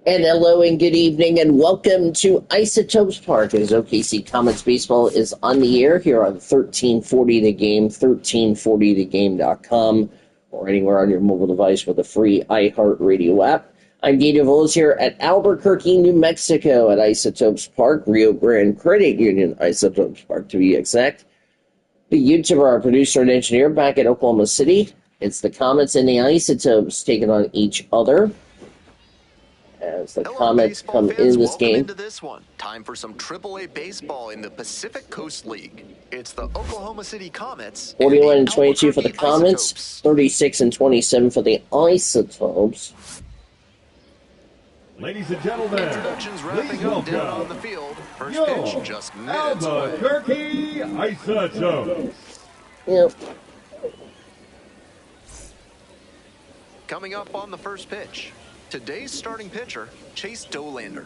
And hello and good evening and welcome to Isotopes Park as OKC Comets Baseball is on the air here on 1340 The Game, 1340thegame.com, or anywhere on your mobile device with a free iHeartRadio app. I'm Daniel Voles here at Albuquerque, New Mexico at Isotopes Park, Rio Grande Credit Union Isotopes Park to be exact. The YouTuber, our producer and engineer back at Oklahoma City. It's the Comets and the Isotopes taking on each other. As the Comets come in this game. Into this one. Time for some AAA baseball in the Pacific Coast League. It's the Oklahoma City Comets. 41-22 for the Comets, 36-27 for the Isotopes. Ladies and gentlemen, introductions wrapping up down on the field. First pitch just minutes Albuquerque Isotopes. Yep. Coming up on the first pitch. Today's starting pitcher, Chase Dollander.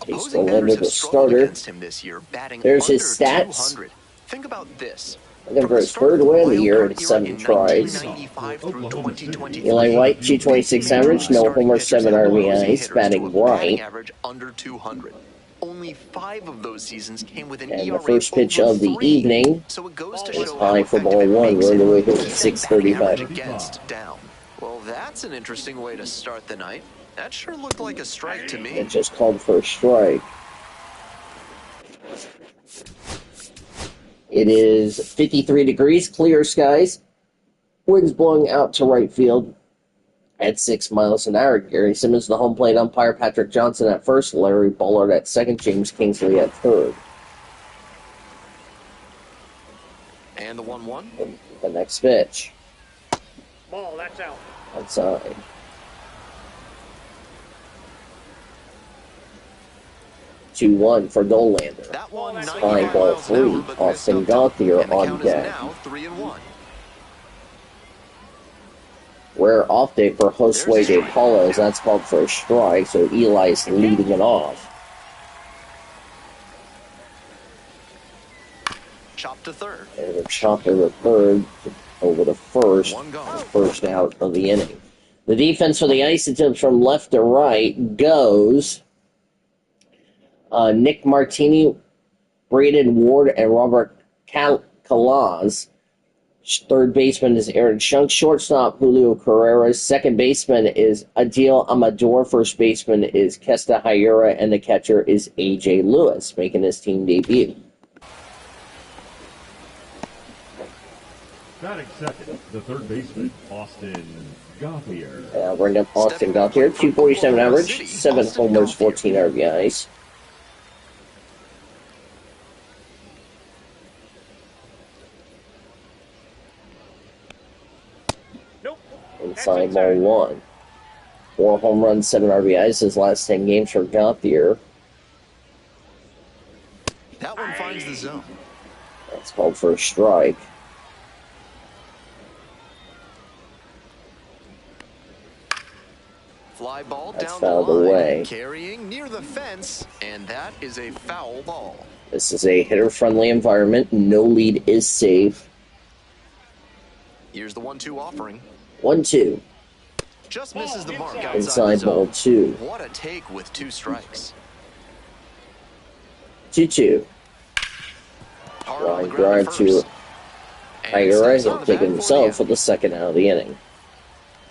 Opposing batters have struggled against him this year, batting There's under his stats. 200. Think about this. Looking for his third win of the year at 7 tries. Eli White, 226 average, no homer, 7 RBIs, batting right. Average under 200. Only 5 of those seasons came with an And ERA the first pitch of the 3. evening So it goes to is show high for ball one, running away with 635. Against down. Well, that's an interesting way to start the night. That sure looked like a strike to me. It just called for a strike. It is 53 degrees, clear skies. Winds blowing out to right field at 6 miles an hour. Gary Simmons, the home plate umpire. Patrick Johnson at first. Larry Bullard at second. James Kingsley at third. And the 1-1. The next pitch. Ball, that's out. Outside. Two one for Dollander. That one, Fine ball 3. Austin Gauthier on deck. Now 3-1. Rare off day for Josue De Paulo, as that's called for a strike, so Eli's leading it off. Chop to third. And a chop to the third over the first. First out of the inning. The defense for the Isotopes from left to right goes Nick Martini, Braden Ward, and Robert Calaz. Third baseman is Aaron Shunk. Shortstop, Julio Carreras. Second baseman is Adil Amador. First baseman is Kesta Hayura. And the catcher is A.J. Lewis, making his team debut. Batting second, the third baseman, Austin Gauthier. Bring up Austin Gauthier, 247 average, 7 homers, 14 RBIs. Inside ball 1. 4 home runs, 7 RBIs his last 10 games for Gauthier. That one finds the zone. That's called for a strike. Fly ball That's down fouled the line, away. carrying near the fence, and that is a foul ball. This is a hitter-friendly environment. No lead is safe. Here's the 1-2 offering. 1-2. Just misses the mark outside Inside the ball zone. 2. What a take with 2 strikes. 2-2. Line drive to Hayura. He'll take himself for the second out of the inning.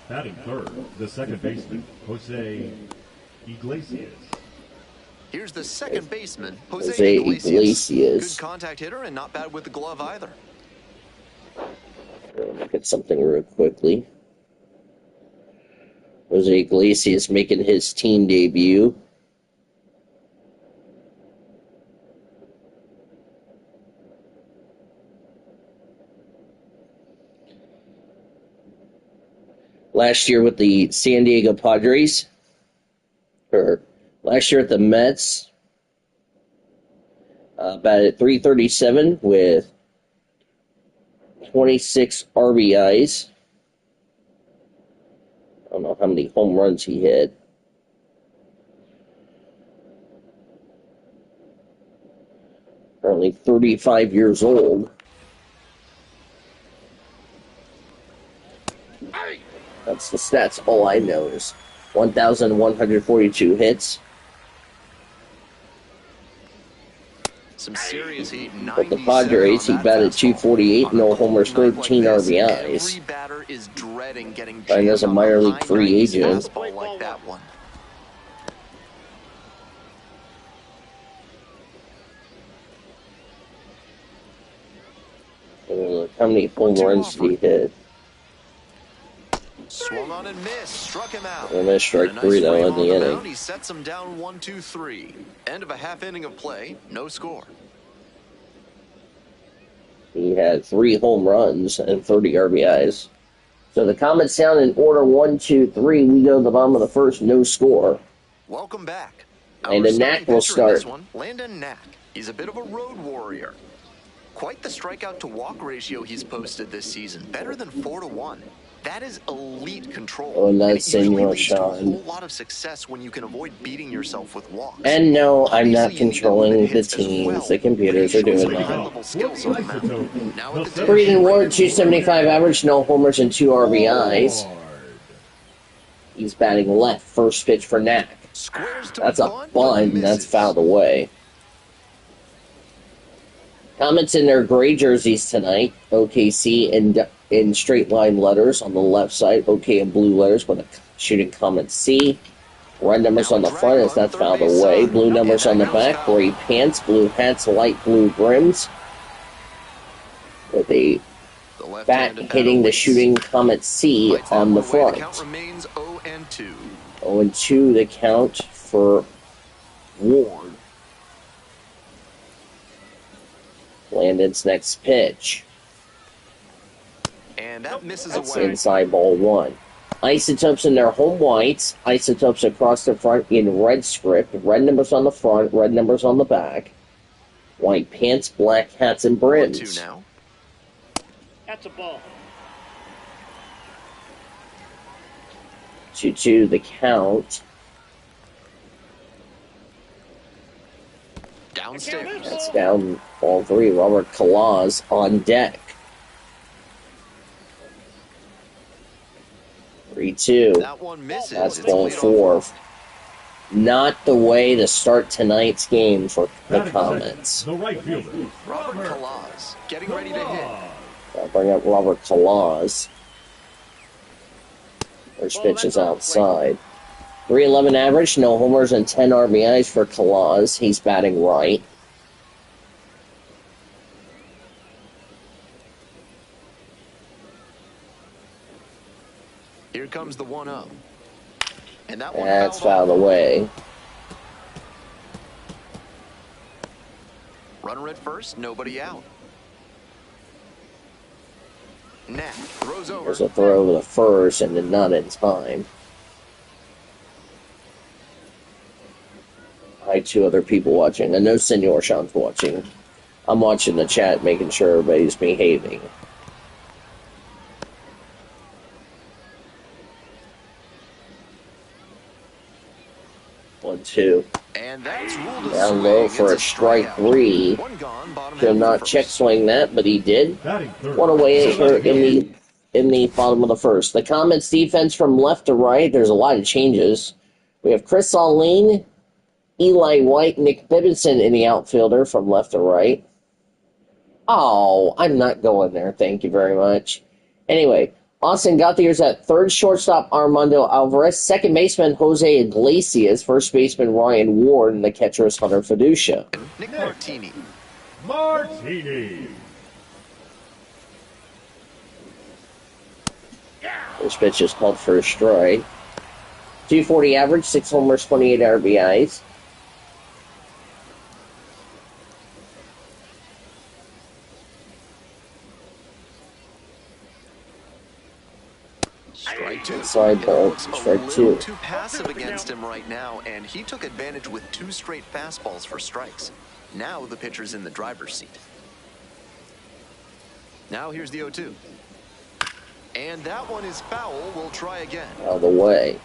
Batting third, the second baseman, Jose Iglesias. Here's the second baseman, Jose Jose Iglesias. Good contact hitter and not bad with the glove either. Look at something real quickly. Jose Iglesias making his team debut. Last year with the San Diego Padres, or last year at the Mets, batted .337 with 26 RBIs. I don't know how many home runs he hit. Currently 35 years old. That's the stats. All I know is 1,142 hits. Some serious heat. But the Padres, he batted .248, no homers, 13 RBIs. Every batter is dreading getting Signed as a minor league free agent. fastball like that one. How many home runs did he hit? Swung on and missed, struck him out. And missed strike three, though, in the inning. He sets him down 1-2-3. End of a half inning of play, no score. He had 3 home runs and 30 RBIs. So the Comets down in order 1, 2, 3. We go to the bottom of the first, no score. Welcome back. Landon Knack will start. Landon Knack. He's a bit of a road warrior. Quite the strikeout to walk ratio he's posted this season. Better than 4-1. That is elite control. Oh, and that's Senor A Sean. whole lot of success when you can avoid beating yourself with walks. And no, I'm not Obviously, you need controlling to the hit as teams. well, The computers are but he shows doing some that. high-level skills on the mound. Now at the dish. Breeden Ward, 275 average, no homers and 2 RBIs. He's batting left, first pitch for Knack. Squares to That's a bunt, bunt, but that's misses. fouled away. Comets in their gray jerseys tonight. OKC in straight line letters on the left side. OK in blue letters with a shooting Comet C. Red numbers on the front as that's fouled away. Blue numbers on the back. Gray pants, blue hats, light blue brims. With a The left-handed bat batter hitting the waits. shooting Comet C Lights that on the one way. front. The count remains 0-2. 0-2 the count for Ward. Landon's next pitch. And that misses That's away. inside ball 1. Isotopes in their home whites. Isotopes across the front in red script. Red numbers on the front, red numbers on the back. White pants, black hats, and 1-2 brims. now. That's a ball. 2-2 the count. Downstairs. That's down ball 3. Robert Kalaz on deck. 3-2. That one misses. That's It's ball leadoff 4. walk. Not the way to start tonight's game for the Comets. The right fielder. Robert Kalaz getting ready to hit. I'll bring up Robert Kalaz. First pitch is outside. 311 average, no homers and 10 RBIs for Kalaz. He's batting right. Here comes the 1-0. And that one That's fouled fouled away. Runner at first, nobody out. Knack throws over. There's a throw to the first and then not in time. Hi, 2 other people watching. I know Senor Sean's watching. I'm watching the chat, making sure everybody's behaving. One, 2. And that's ruled a Down low swing. for a It's strike strikeout. 3. One gone, bottom Could half not of the check first. swing that, but he did. Batting third. One away in the bottom of the first. The Comets defense from left to right, there's a lot of changes. We have Chris Allene, Eli White, Nick Bibinson in the outfielder from left to right. Oh, I'm not going there. Thank you very much. Anyway, Austin Gutierrez at third, shortstop Armando Alvarez, second baseman Jose Iglesias, first baseman Ryan Ward, and the catcher is Hunter Fiducia. Nick Martini. Martini. This pitch is called for a strike. 240 average, 6 homers, 28 RBIs. Strike 2. Inside It ball, looks strike a 2. little too passive against him right now, and he took advantage with 2 straight fastballs for strikes. Now the pitcher's in the driver's seat. Now here's the 0-2. And that one is foul. We'll try again. Out of the way.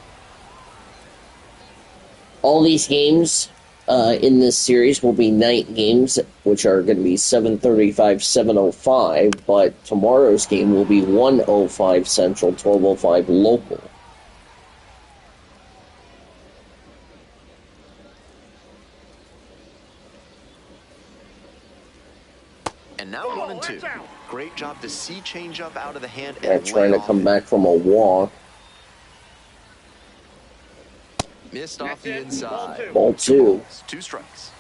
All these games in this series will be night games, which are going to be 7:35, 7:05, but tomorrow's game will be 1:05 Central, 12:05 local. now 1-2. Great job to see changeup out of the hand They're and trying lay to off come it. back from a walk. Missed off the inside. Ball 2. Balls, 2 strikes.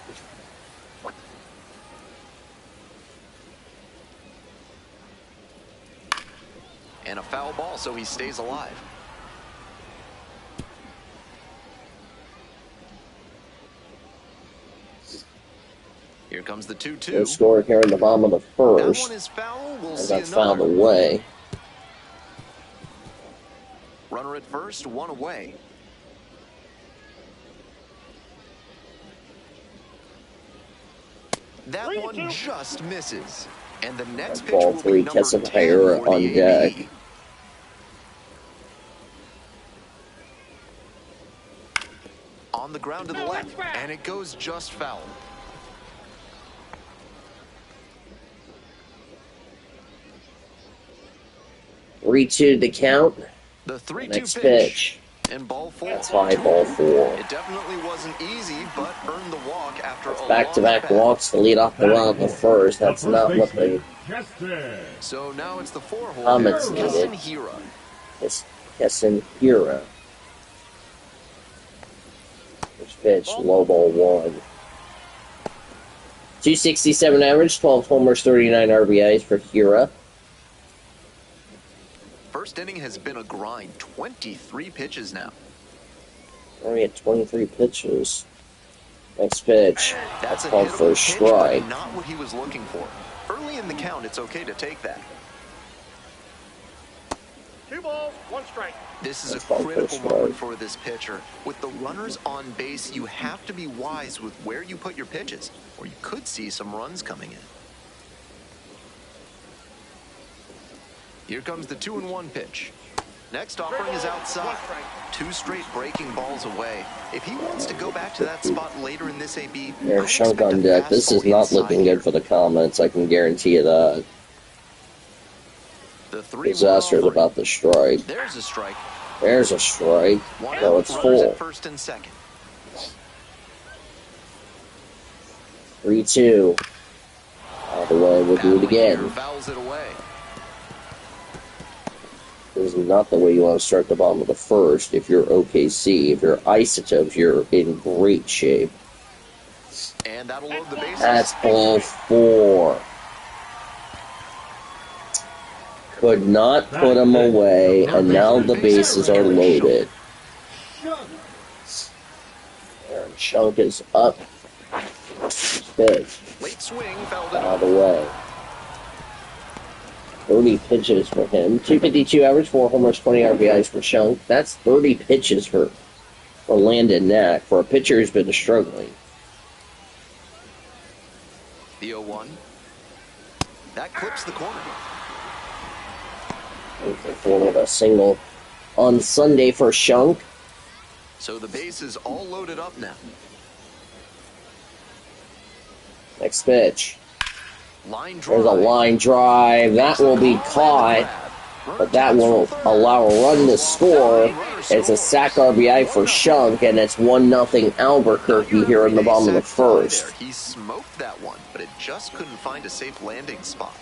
And a foul ball, so he stays alive. Here comes the 2-2. Good score here in the bottom of the That one first. is foul. We'll And see that's another. fouled away. Runner at first, 1 away. That one just misses. And the next pitch Ball will 3, be number 10 Kesselheimer for the on AB. deck. On the ground to the left, and it goes just foul. Three two to count. The 3-2 Next pitch. pitch. And ball 4. That's high, ball 4. It definitely wasn't easy, but earned the walk after a Back-to-back long walks to lead off the round the first. That's not what the So now it's the 4-hole. Comets needed. Kesselheimer. First pitch, low ball 1. 267 average, 12 homers, 39 RBIs for Hira. First inning has been a grind. 23 pitches now. Already at 23 pitches. Next pitch. That's That's a called hittable for a pitch, strike. but not what he was looking for. Early in the count, it's okay to take that. 2 balls, 1 strike. This is That's a called for a critical strike. moment for this pitcher. With the runners on base, you have to be wise with where you put your pitches, or you could see some runs coming in. Here comes the 2-1 pitch. Next offering is outside. 2 straight breaking balls away. If he wants to go back to that spot later in this AB, There's I'd Shunk expect on a deck. This is fastball not inside looking here. good for the Comets. I can guarantee you that. The 3-1 Disaster is offering. about to strike. There's a strike. There's a strike. One No, out, it's runners full. at first and second. 3-2. Out of the way, we'll do it Battling here, again. fouls it away. This is not the way you want to start the bottom of the first. If you're OKC, if you're Isotopes, you're in great shape. And that'll load the bases. That's ball 4. Could not put him away, and now the bases are loaded. Aaron Shunk is up. Pitch. Late swing, fouled it Out of off. the way. 30 pitches for him. 252 average, 4 homers, 20 RBIs for Shunk. That's 30 pitches for Landon Knack, for a pitcher who's been struggling. The 0-1. That clips the corner. With a single on Sunday for Shunk. So the base is all loaded up now. Next pitch. Line drive. There's a line drive. That will be caught, but that won't allow a run to score. It's a sack RBI for Shunk, and it's 1-0 Albuquerque here in the bottom of the first. He smoked that one, but it just couldn't find a safe landing spot.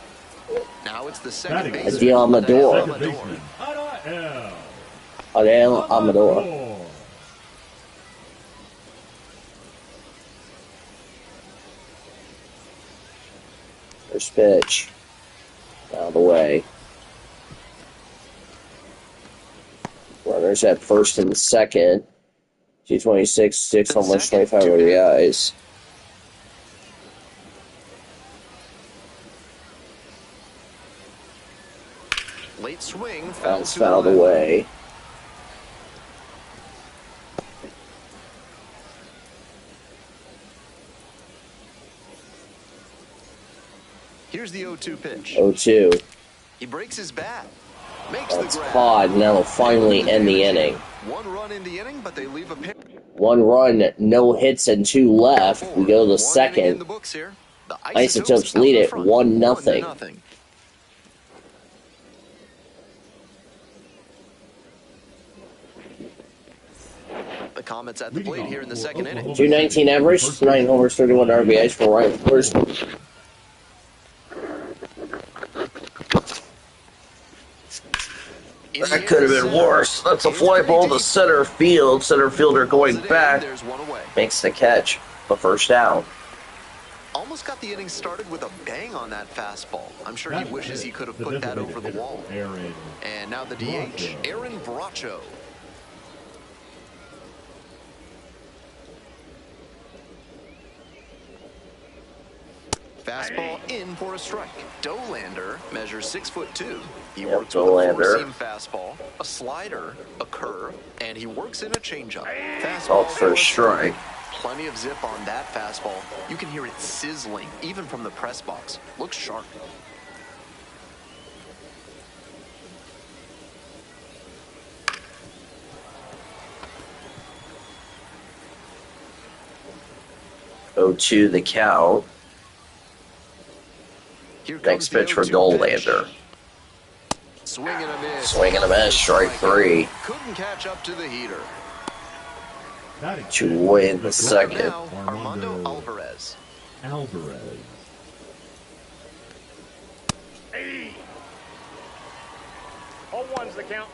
Now it's the second base. Adil Amador. Adel Amador. First pitch. Out of the way. Runners at first and second. 226, 6 homers, 25 RBIs. Late swing, That's to fouled the left. away. Here's the 0-2 pitch. 0-2. He breaks his bat. Makes That's the grab. caught, and that'll finally end the inning. 1 run in the inning, but they leave a pitch. 1 run, no hits, and 2 left. We go to the 1 inning in second. the books here. The Isotopes out lead in it front, 1-0. 1-0. The Comets at the plate here in the second inning. 219 average, 9 homers, 31 RBIs for Ryan Forsman. That could have been worse. That's a fly ball to center field. Center fielder going back. There's one away. Makes the catch. The first down. Almost got the inning started with a bang on that fastball. I'm sure he wishes he could have put that over the wall. And now the DH, Aaron Bracho. Fastball in for a strike. Dolander measures 6'2". He works with a four-seam fastball, a slider, a curve, and he works in a changeup. Fastball for a strike. Plenty of zip on that fastball. You can hear it sizzling, even from the press box. Looks sharp. Go to the count. Next pitch for Dolander. Swing and a miss. Swing and a miss, strike 3. Couldn't catch up to the heater. To win the second. Now, Armando Alvarez. Hey. 0-1's the count.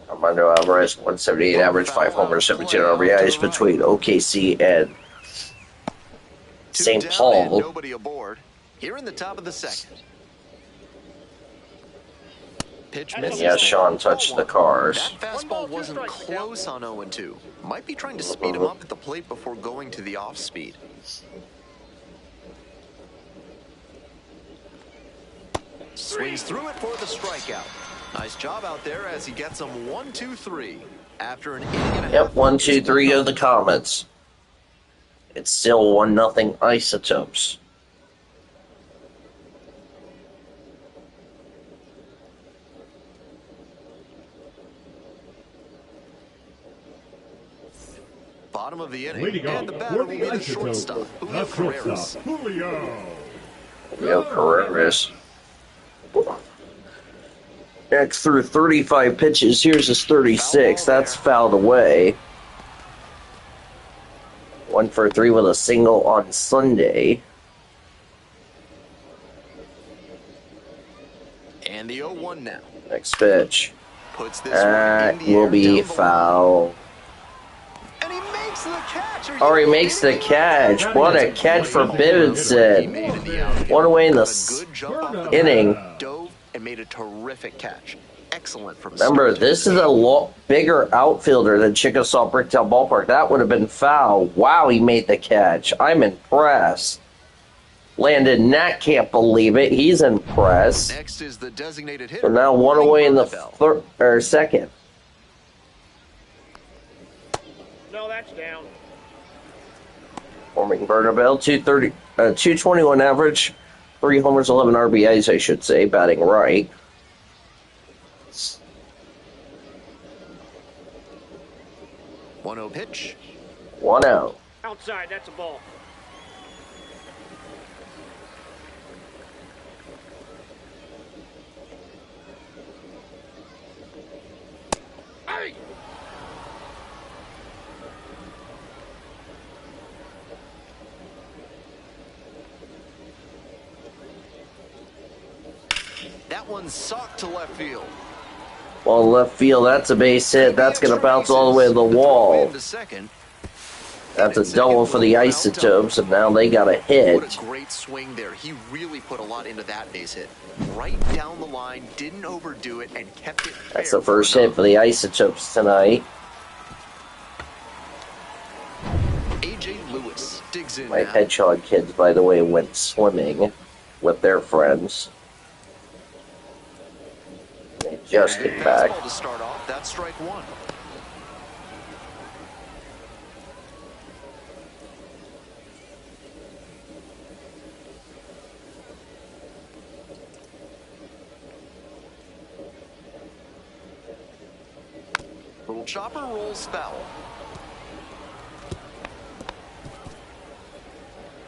Armando Alvarez, 178 average, 5 homers, 17 RBIs between OKC and St. Paul. Nobody aboard. Here in the top of the second. Pitch And yes, Sean touched the cars. That fastball wasn't close on 0-2. Might be trying to speed him up at the plate before going to the off speed. Swings through it for the strikeout. Nice job out there as he gets them 1-2-3 after an inning and a half. Yep, 1-2-3 go the Comets. It's still 1-0 Isotopes. Bottom of the inning, and the batter will be the shortstop, Julio Carreras. Julio Carreras. Next through 35 pitches. Here's his 36. That's fouled away. 1 for 3 with a single on Sunday. And the 0-1 now. Next pitch. Puts this That one in the will air, be down the foul. line. And he makes the catch. Oh, he makes the catch. What a catch for Bivens. One away in the inning. Dove and made a terrific catch. Excellent from Remember, this is a lot bigger outfielder than Chickasaw Bricktown Ballpark. That would have been foul. Wow, he made the catch. I'm impressed. Landon Nat can't believe it. He's impressed. Next is the designated hitter. So now one away in the second. No, that's down. Forming Bernabell, 221 average, 3 homers, 11 RBIs, I should say, batting right. One-0 pitch. 1-0. Outside, that's a ball. Hey! That one socked to left field. Well, left field, that's a base hit. That's going to bounce all the way to the wall. That's a double for the Isotopes, and now they got a hit. What a great swing there. He really put a lot into that base hit. Right down the line, didn't overdo it, and kept it fair. That's the first hit for the Isotopes tonight. A.J. Lewis digs in My now. Hedgehog kids, by the way, went swimming with their friends. They just get back. Fastball to start off. That's strike one. Little chopper rolls foul.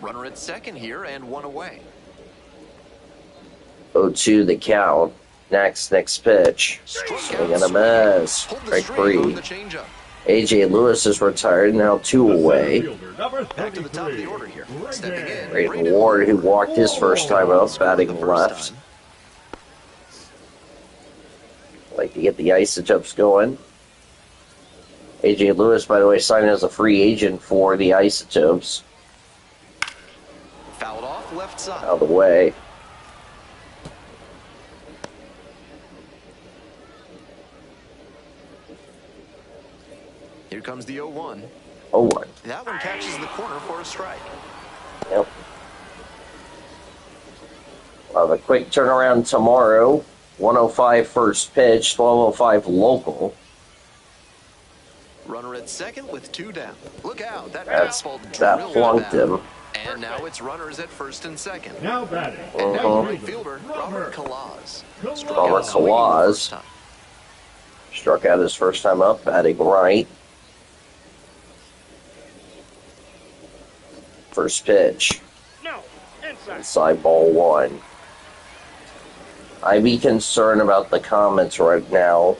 Runner at second here and one away. 0-2 the count. Next pitch. Swing and a miss. Strike 3. AJ Lewis is retired, now 2 away. Back to the top of the order here. Stepping in, Braden Ward, who walked his first time up, batting left. Like to get the Isotopes going. AJ Lewis, by the way, signed as a free agent for the Isotopes. Fouled off left side. Out of the way. Here comes the 0-1. 0-1. That one catches the corner for a strike. Yep. We'll have a quick turnaround tomorrow. 1:05 first pitch, 12:05 local. Runner at second with 2 down. Look out. That flunked him. And now it's runners at first and second. Now batting. And now right fielder, Robert Kalaz. Robert Kalaz struck out his first time up, batting right. First pitch. No, inside. Inside ball 1. I'd be concerned about the Comets right now.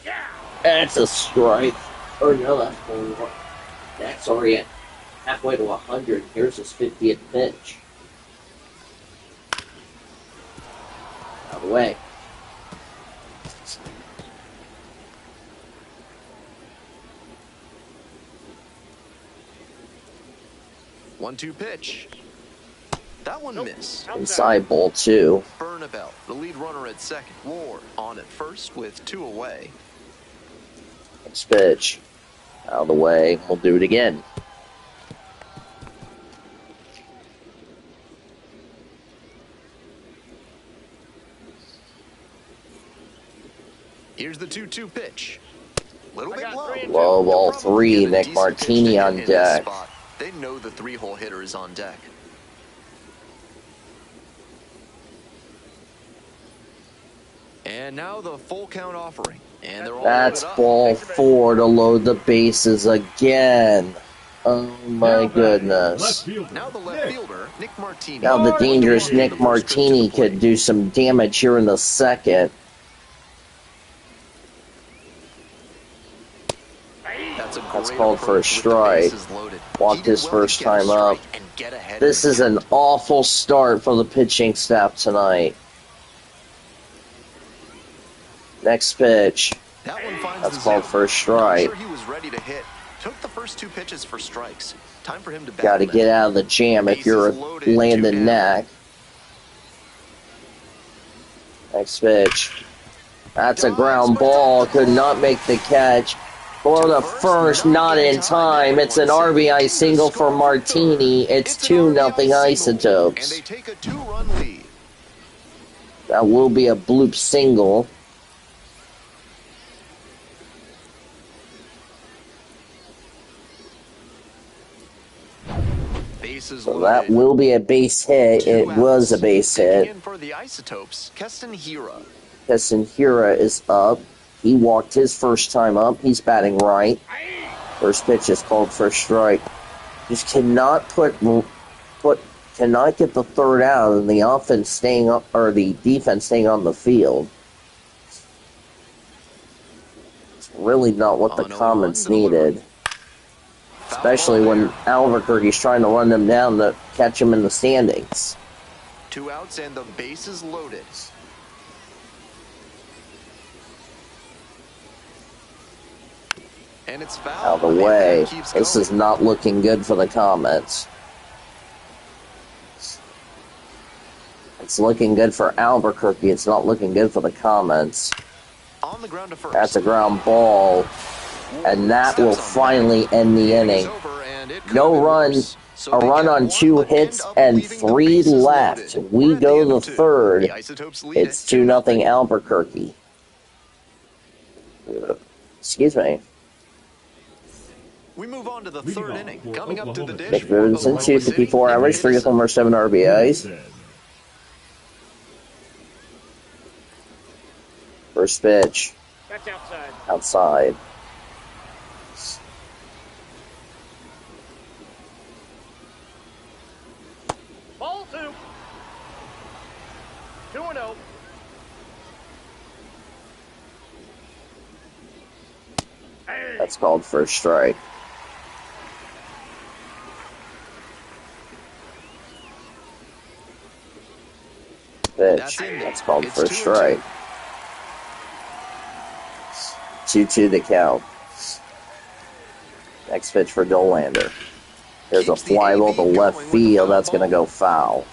Yeah. That's a strike. Oh no, that's ball 1. That's already at halfway to 100. Here's his 50th pitch. Out of the way. One-two pitch. That one missed. Inside ball 2. Bernabel, the lead runner at second. Ward on at first with 2 away. Next pitch. Out of the way. We'll do it again. Here's the 2-2 pitch. Little bit low. Low ball 3. Nick Martini on deck. They know the 3-hole hitter is on deck. And now the full count offering. And they're all That's loaded up. ball 4 to load the bases again. Oh my goodness. Now the left fielder, Nick Martini. Now the dangerous Nick Martini could do some damage here in the second. That's called for a strike. Walked his first time up. This is an awful start for the pitching staff tonight. Next pitch. That's called for a strike. He was ready to hit. Took the first 2 pitches for strikes. Time for him to Got to get out of the jam if you're Landon Knack. Next pitch. That's a ground ball. Could not make the catch. For the first, not in time. It's an RBI single for Martini. It's 2-0 Isotopes. And they take a 2-run lead. That will be a bloop single. So that will be a base hit. It was a base hit. For the Isotopes, Keston Hira. Keston Hira is up. He walked his first time up. He's batting right. First pitch is called for a strike. Just cannot cannot get the third out, and the offense staying up, or the defense staying on the field. It's really not what the Comets needed. Especially when Albuquerque's trying to run them down to catch them in the standings. 2 outs and the bases loaded. And it's foul. Out of the way. This is not looking good for the Comets. It's looking good for Albuquerque. It's not looking good for the Comets. On the ground to first. That's a ground ball. And that will finally end the inning. No run. A run on 2 hits and 3 left. We go to the third. It's 2-0 Albuquerque. Excuse me. We move on to the third inning. Coming up to the dish. Nick Vincent, 254 average, 3 homers, 7 RBIs. First pitch. That's outside. Outside. Ball 2. 2-0. That's called for a strike. Pitch. That's called for a strike. 2-2 the count. Next pitch for Dolander. There's a fly ball to left field. That's going to go foul.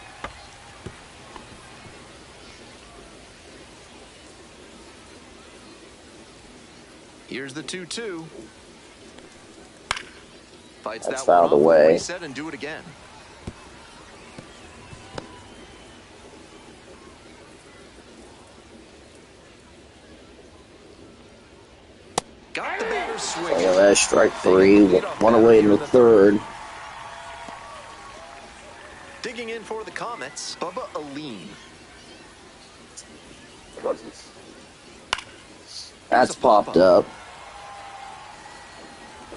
Here's the 2-2. Fights That's that fouled one away. Reset and do it again. Got the batter swinging. Look at that, strike three. One away in the third. Digging in for the Comets, Bubba Aline. That's popped up.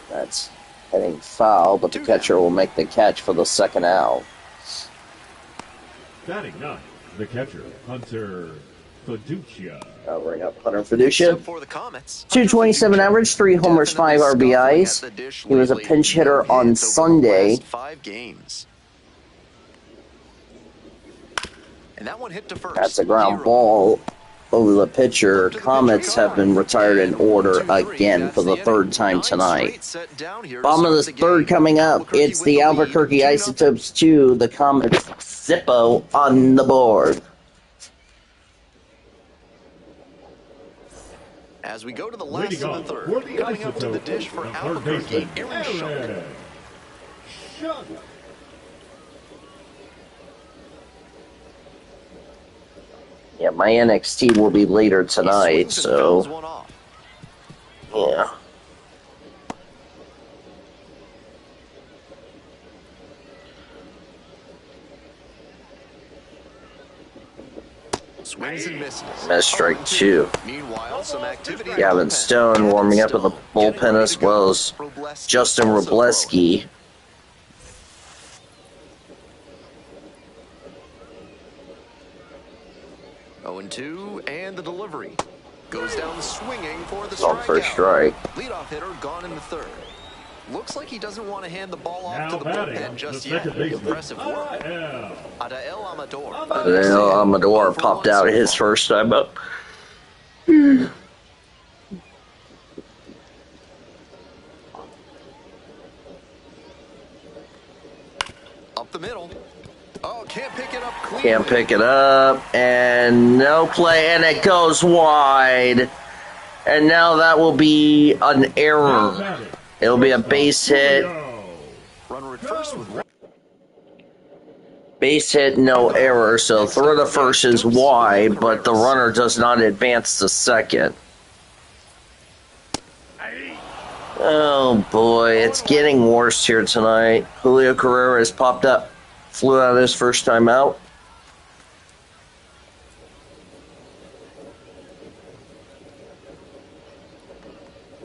That's heading foul, but the catcher will make the catch for the second out. Batting ninth, the catcher, Hunter Fiducia. I'll bring up Hunter Fiducia. For the Comets, 227 average, 3 homers, 5 RBIs. He was a pinch hitter on Sunday. 5 games. And that one hit to first. That's a ground ball over the pitcher. Comets have been retired in order again for the third time tonight. Bottom of the third coming up. It's the Albuquerque Isotopes 2, the Comets Zippo on the board. As we go to the last of the third, coming up to the dish for Albuquerque, Aaron Shuck. Yeah, my NXT will be later tonight, so yeah. Swings and misses. Missed strike 2. Meanwhile, some activity. Gavin Stone warming up in the bullpen as well as Justin Robleski. Oh, 0-2, and the delivery goes down swinging for the On first strike. Leadoff hitter gone in the third. Looks like he doesn't want to hand the ball off to the batting, bullpen just the yet. second baseman, Impressive work. Adael. Adael Amador. Adael Amador popped out his first time up. Up the middle. Oh, can't pick it up clean. Can't pick it up, and no play, and it goes wide. And now that will be an error. It'll be a base hit. Runner at first with one. Base hit, no error, so throw to first is wide, but the runner does not advance to second. Oh boy, it's getting worse here tonight. Julio Carrera has popped up. Flew out his first time out.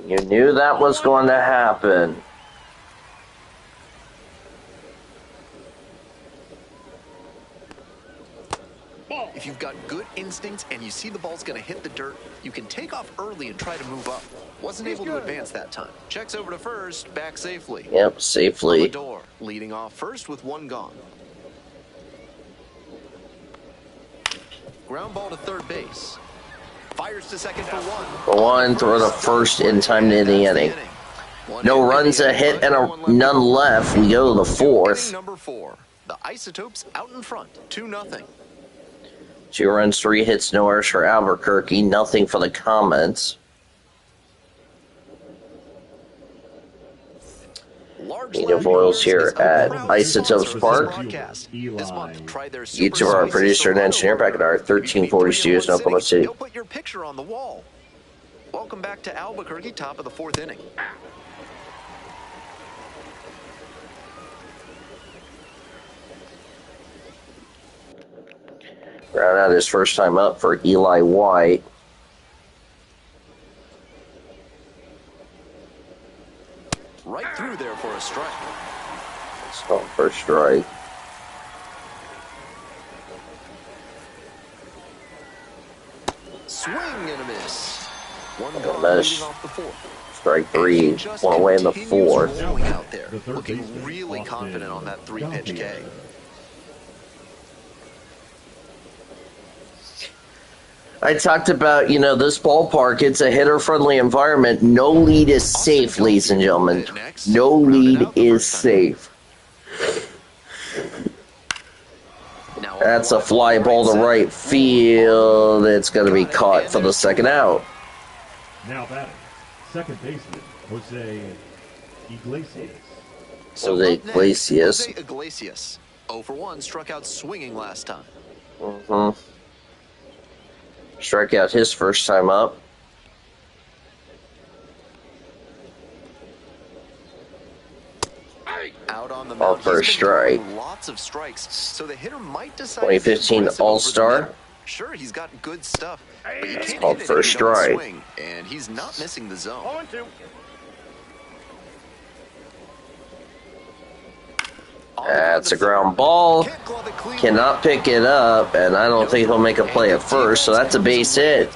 You knew that was going to happen. If you've got good instincts and you see the ball's going to hit the dirt, you can take off early and try to move up. Wasn't able to advance that time. Checks over to first, back safely. Yep, safely. Amador leading off first with one gone. Ground ball to third base. Fires to second for one. For one, throw to first in time to the inning. No runs, a hit, and none left. We go to the fourth. Number 4. The Isotopes out in front, 2-0. 2 runs, 3 hits, no errors for Albuquerque. Nothing for the Comets. Native Oils here at Isotopes Park. Each of our producer and engineer back at our 1340 studios in Oklahoma City. You'll put your picture on the wall. Welcome back to Albuquerque, top of the 4th inning. Ground out his first time up for Eli White. Right through there for a strike. So first strike. Swing and a miss. One gone Miss. leading off the 4th. Strike And he 3, just one away in the continues 4th. rolling out there, The third looking baseman, really Austin confident on that 3-pitch K. I talked about, this ballpark, it's a hitter-friendly environment. No lead is safe, ladies and gentlemen. No lead is safe. That's a fly ball to right field. It's going to be caught for the second out. Now batting, second baseman, Jose Iglesias. Jose Iglesias. Jose Iglesias. 0 for 1, struck out swinging last time. Struck out his first time up. Out on the Called mound, for a he's been strike. throwing lots of strikes, so the hitter might decide 2015 to be aggressive over the All-Star. middle. Sure, he's got good stuff, but you can't called hit for it a if you don't strike. swing, and he's not missing the zone. 0-2. That's a ground ball. Can't glove it cleanly. Cannot pick it up, and I don't think he'll make a play at first, so that's a base hit.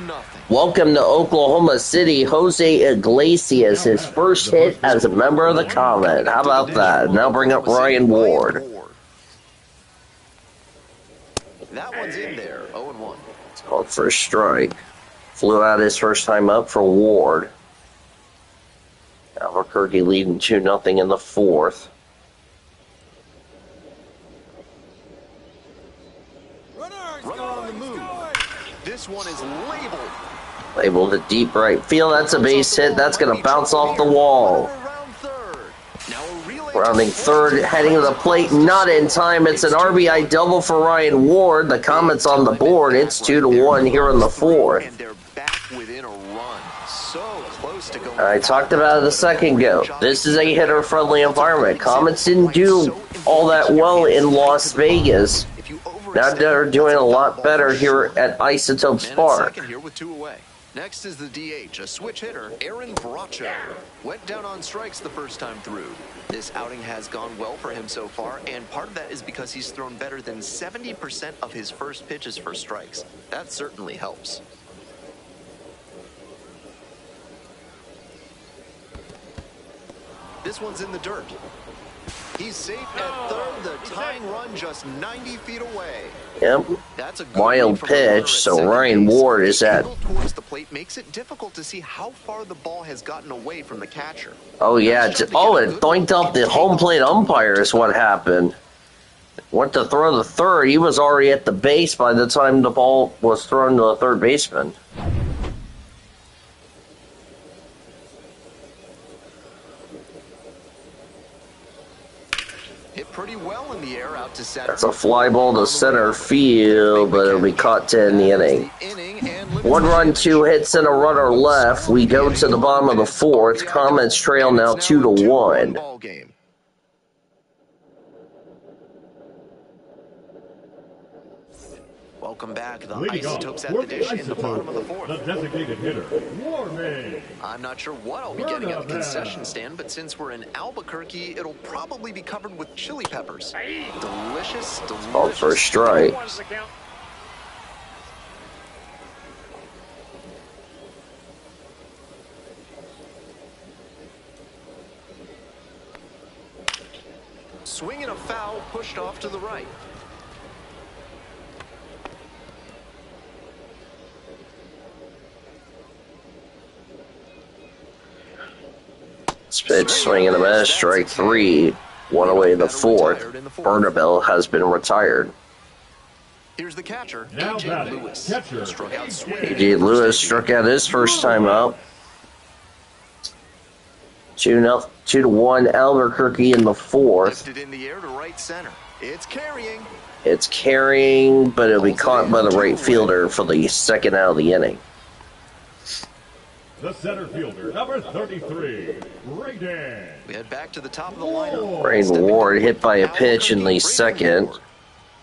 Welcome to Oklahoma City, Jose Iglesias, his first hit as a member of the Comet. How about that? Now bring up Ryan Ward. That one's in there, 0-1. It's called for a strike. Flew out his first time up for Ward. Albuquerque leading 2-0 in the 4th. Runner on the move. This one is labeled. Labeled to deep right field. That's a base hit. That's going to bounce off the wall. Around third. Now a relay Rounding third, heading to the plate, not in time. It's an RBI double for Ryan Ward. The Comets on the board. It's 2-1 here in the 4th. And they're back within a run. So close to going. I talked about it a second ago. This is a hitter-friendly environment. Comets didn't do all that well in Las Vegas. Now they're doing a lot better here at Isotopes Park. Second here with 2 away. Next is the DH, a switch hitter, Aaron Bracho. Went down on strikes the first time through. This outing has gone well for him so far, and part of that is because he's thrown better than 70% of his first pitches for strikes. That certainly helps. This one's in the dirt. He's safe at third, the tying run just 90 feet away. Yep. That's a good Wild read from the runner pitch, at so second Ryan base. Ward is The at... angle towards the plate makes it difficult to see how far the ball has gotten away from the catcher. Oh, yeah. It doinked up the home plate umpire is what happened. Went to throw the third. He was already at the base by the time the ball was thrown to the third baseman. Hit pretty well in the air out to center. That's a fly ball to center field, but it'll be caught to end the inning. One run, 2 hits, and a runner left. We go to the bottom of the 4th. Comets trail now 2-1. Ball game. Welcome back. The Leading off Isotopes at for the the dish in the bottom of the Isotopes, 4th. the designated hitter, Warning. I'm not sure what I'll be getting at the concession stand, but since we're in Albuquerque, it'll probably be covered with chili peppers. Delicious, delicious. Called for a strike. 1's the count. Swinging a foul, pushed off to the right. This pitch swing and a miss, strike 3. One away in the 4th. Bernabel has been retired. Here's the catcher, Now A.J. batting, Lewis. catcher, Struck out swinging. A.J. Lewis struck out his first time up. 2-1 Albuquerque in the 4th. Lifted in the air to right center. It's carrying. It's carrying, but it'll be caught by the right fielder for the second out of the inning. The center fielder, number 33, Raiden. We head back to the top of the lineup. Ryan Ward hit by a pitch in the second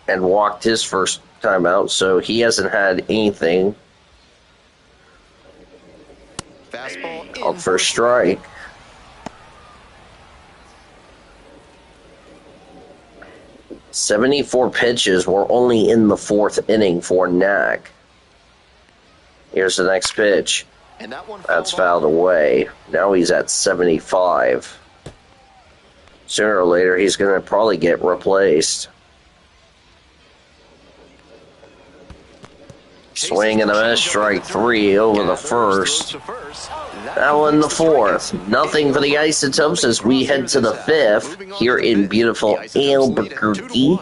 and walked his first time out, so he hasn't had anything. Fastball Called in for a strike. "74 pitches were only in the 4th inning for Knack." Here's the next pitch. And that one That's fouled away. Now he's at 75. Sooner or later, he's going to probably get replaced. Swing and a miss, strike 3 over the first. Now in the fourth. Nothing for the Isotopes as we head to the fifth here in beautiful Albuquerque.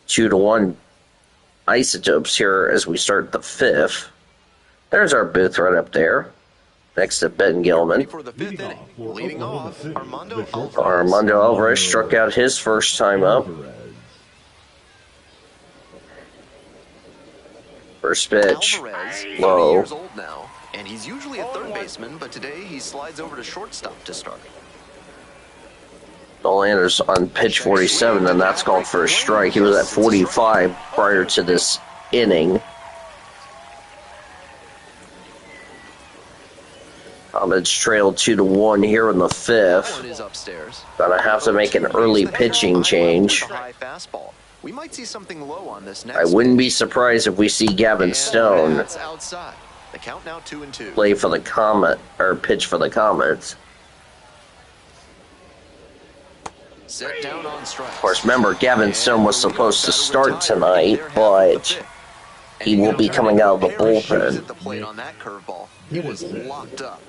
2-1 Isotopes here as we start the fifth. There's our booth right up there, next to Ben Gilman. Leading off, Armando Alvarez struck out his first time up. First pitch, low. Years old now, and he's usually a third baseman, but today he slides over to shortstop to start. Norlander's on pitch 47, and that's called for a strike. He was at 45 prior to this inning. Comets trailed 2-1 here in the fifth. Gonna have to make an early pitching change. We might see something low on this next. I wouldn't be surprised if we see Gavin Stone outside. The count now 2-2. play for the Comet or pitch for the Comets. Set down on strike. Of course, remember Gavin Stone was supposed to start tonight, but he will be coming out of the bullpen. At the plate on that curveball. He was locked up.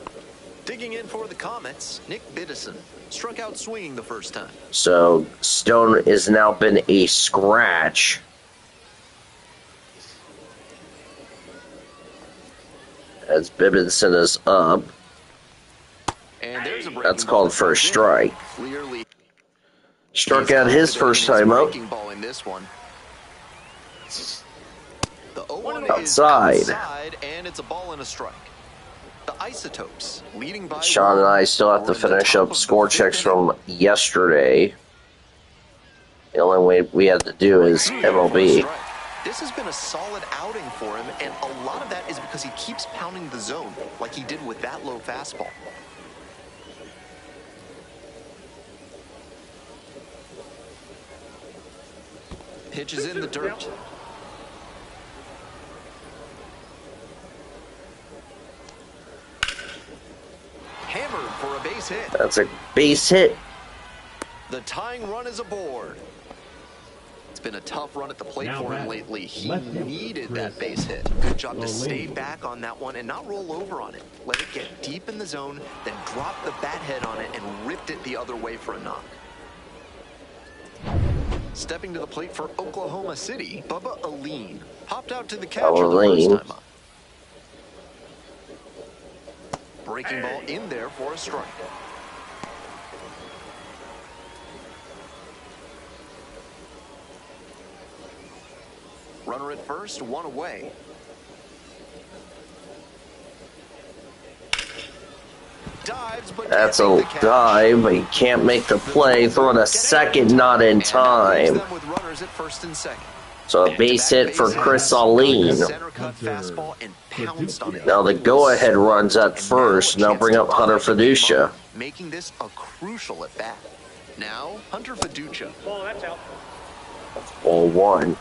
Digging in for the Comets, Nick Biddison struck out swinging the first time. So Stone has now been a scratch. As Bibbinson is up. And there's a That's called for a strike. Clearly Struck out his first time up. ball in this one. The 0-1 Outside. is outside, and it's a ball and a strike. The Isotopes leading by Sean and I still have to We're in the finish top up of the score fifth checks inning. from yesterday. The only way we had to do is MLB. This has been a solid outing for him, and a lot of that is because he keeps pounding the zone like he did with that low fastball. Pitch is in the dirt. Hammered for a base hit. That's a base hit. The tying run is aboard. It's been a tough run at the plate Now for him batting, lately. He left fielder, needed Chris that base hit. Good job to stay Lane. back on that one and not roll over on it. Let it get deep in the zone, then drop the bat head on it and ripped it the other way for a knock. Stepping to the plate for Oklahoma City, Bubba Aline popped out to the catcher the Aline. first time up. Breaking ball in there for a strike. Runner at first, one away. Dives, but That's can't a make the catch. dive, but he can't make the play. Throwing a second, not in And that leaves time. them with runners at first and second. So a base hit for Chris Aline. Center cut fastball and pounced on it. Now the go-ahead runs at first. Now bring up Hunter Fiducia. Making this a crucial at bat. Now Hunter Fiducia. Ball, that's out. 0-1.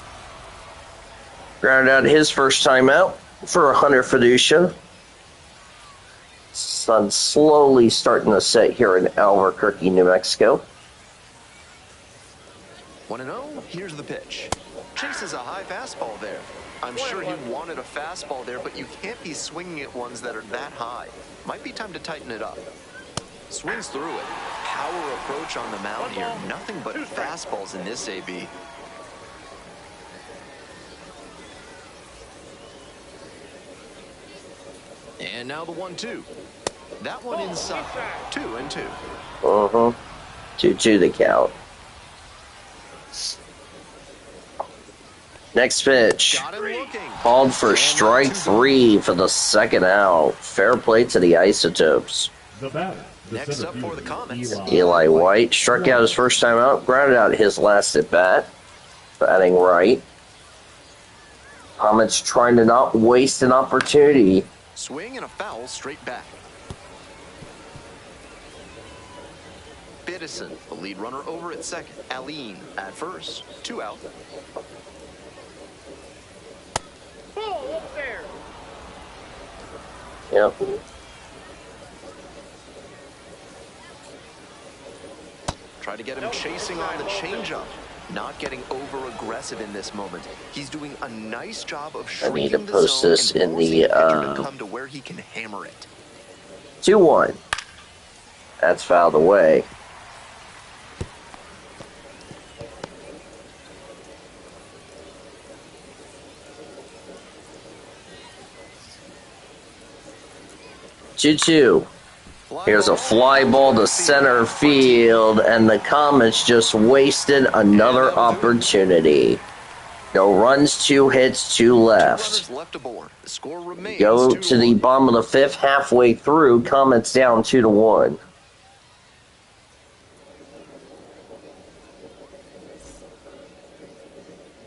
Grounded out his first time out for Hunter Fiducia. Sun slowly starting to set here in Albuquerque, New Mexico. 1-0. Here's the pitch. Chases a high fastball there. I'm sure he wanted a fastball there, but you can't be swinging at ones that are that high. Might be time to tighten it up. Swings through it. Power approach on the mound here. Nothing but fastballs in this AB. And now the 1-2. That one inside. 2-2. 2-2 the count. Next pitch. Got him looking. Called for strike 3 for the second out. Fair play to the Isotopes. The batter. The Next center up for the fielder, Comets. Eli White struck out his first time out. Grounded out his last at bat. Batting right. Comets trying to not waste an opportunity. Swing and a foul straight back. Biddison, the lead runner over at second. Aline at first. 2 out. Ball up there. Yep. Try to get him chasing on the changeup. Not getting over-aggressive in this moment. He's doing a nice job of I need to shrinking the post zone this and in forcing the, the pitcher to come to where he can hammer it. 2-1. That's fouled away. Two. Here's a fly ball to center field, and the Comets just wasted another opportunity. No runs, 2 hits, 2 left. Left aboard. The score remains Go to the bottom of the 5th, halfway through. Comets down 2-1.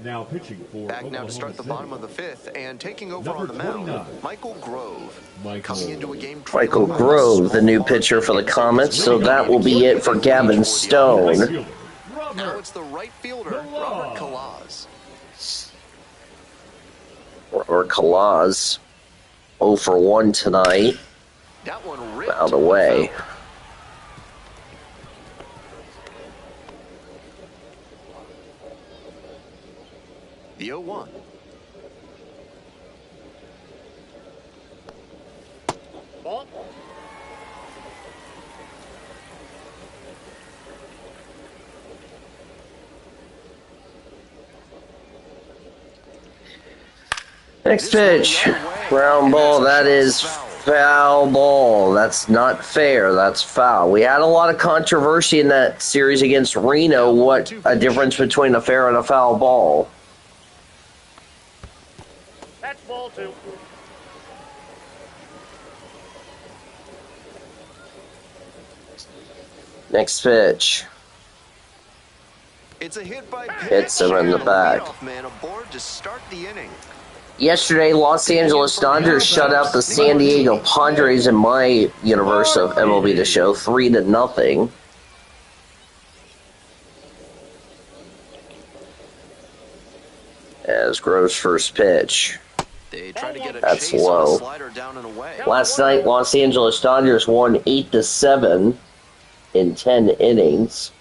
Now pitching for Back now to Oklahoma start the City. bottom of the 5th, and taking over Number on the mound, 29. Michael Grove. Michael. Coming into a game Michael trailing Grove, the new small pitcher for the margin, Comets, so it's that will be it for Gavin Right Stone. fielder, Now Robert it's the right fielder, Robert Kalaz. Or Kalaz. 0 for 1 tonight. That one ripped Out of the way. foul. The 0-1. Ball. Next pitch. Ground ball. That is foul ball. That's not fair. That's foul. We had a lot of controversy in that series against Reno. What a difference between a fair and a foul ball. That's ball 2. Next pitch. It's a hit by Hits him in the back. Leadoff man aboard to start the inning. Yesterday, Los Angeles Dodgers shut out the San Diego Padres in my universe of MLB The Show 3-0. As Grove's first pitch. They try to get a That's chase low. on a slider down and away. Last night, Los Angeles Dodgers won 8-7 in 10 innings.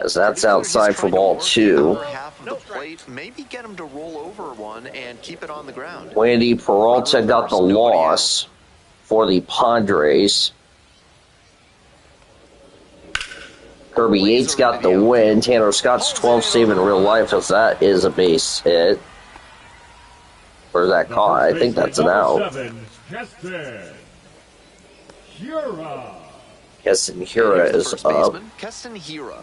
As that's outside for ball 2. Half of the plate, maybe get him to roll over one and keep it on the ground. Wendy Peralta got the loss for the Padres. Kirby Yates got the win. Tanner Scott's 12th save in real life, as that is a base hit. Or is that caught? I think that's an out. Keston Hira is First up. baseman, Keston Hira.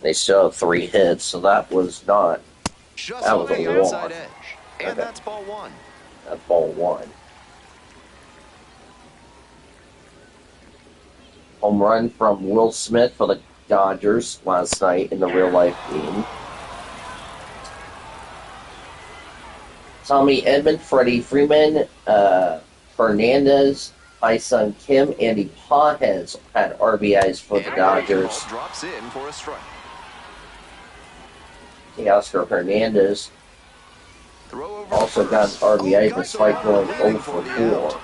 They still have 3 hits, so that was not. Just That on was a the walk. outside edge. And Okay. that's ball 1. That's ball 1. Home run from Will Smith for the Dodgers last night in the real life game. Tommy Edman, Freddie Freeman, Fernandez, Sun Kim, Andy Pages had RBIs for the And Dodgers. drops in for a strike. Oscar Hernandez Throw over also got an RBI despite going 0 for 4.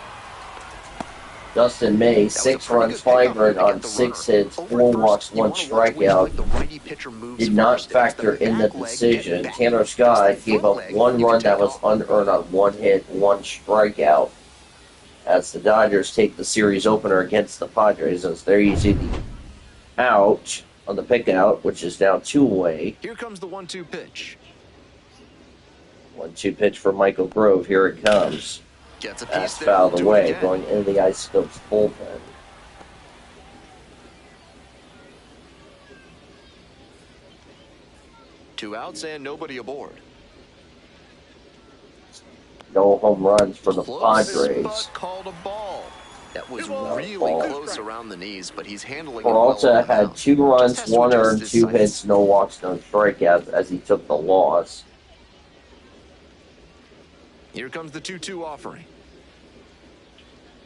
Dustin May, 6 runs, 5 earned on 6 hits, 4 walks, 1 strikeout. Did not factor in the decision. Tanner Scott gave up 1 run that was unearned on 1 hit, 1 strikeout. As the Dodgers take the series opener against the Padres, as they're using the out on the pick out, which is now 2 away. Here comes the 1-2 pitch. 1-2 pitch for Michael Grove. Here it comes. Gets a piece That's there. fouled Do it away, again. going into the Isotopes bullpen. Two outs and nobody aboard. No home runs for the Close, Padres. but called a ball. That was really Ball. close around the knees, but he's handling Peralta it well. had 2 runs, Just has to 1 adjust earned, his 2 sights. hits, no walks, no strikeouts as he took the loss. Here comes the 2-2 offering.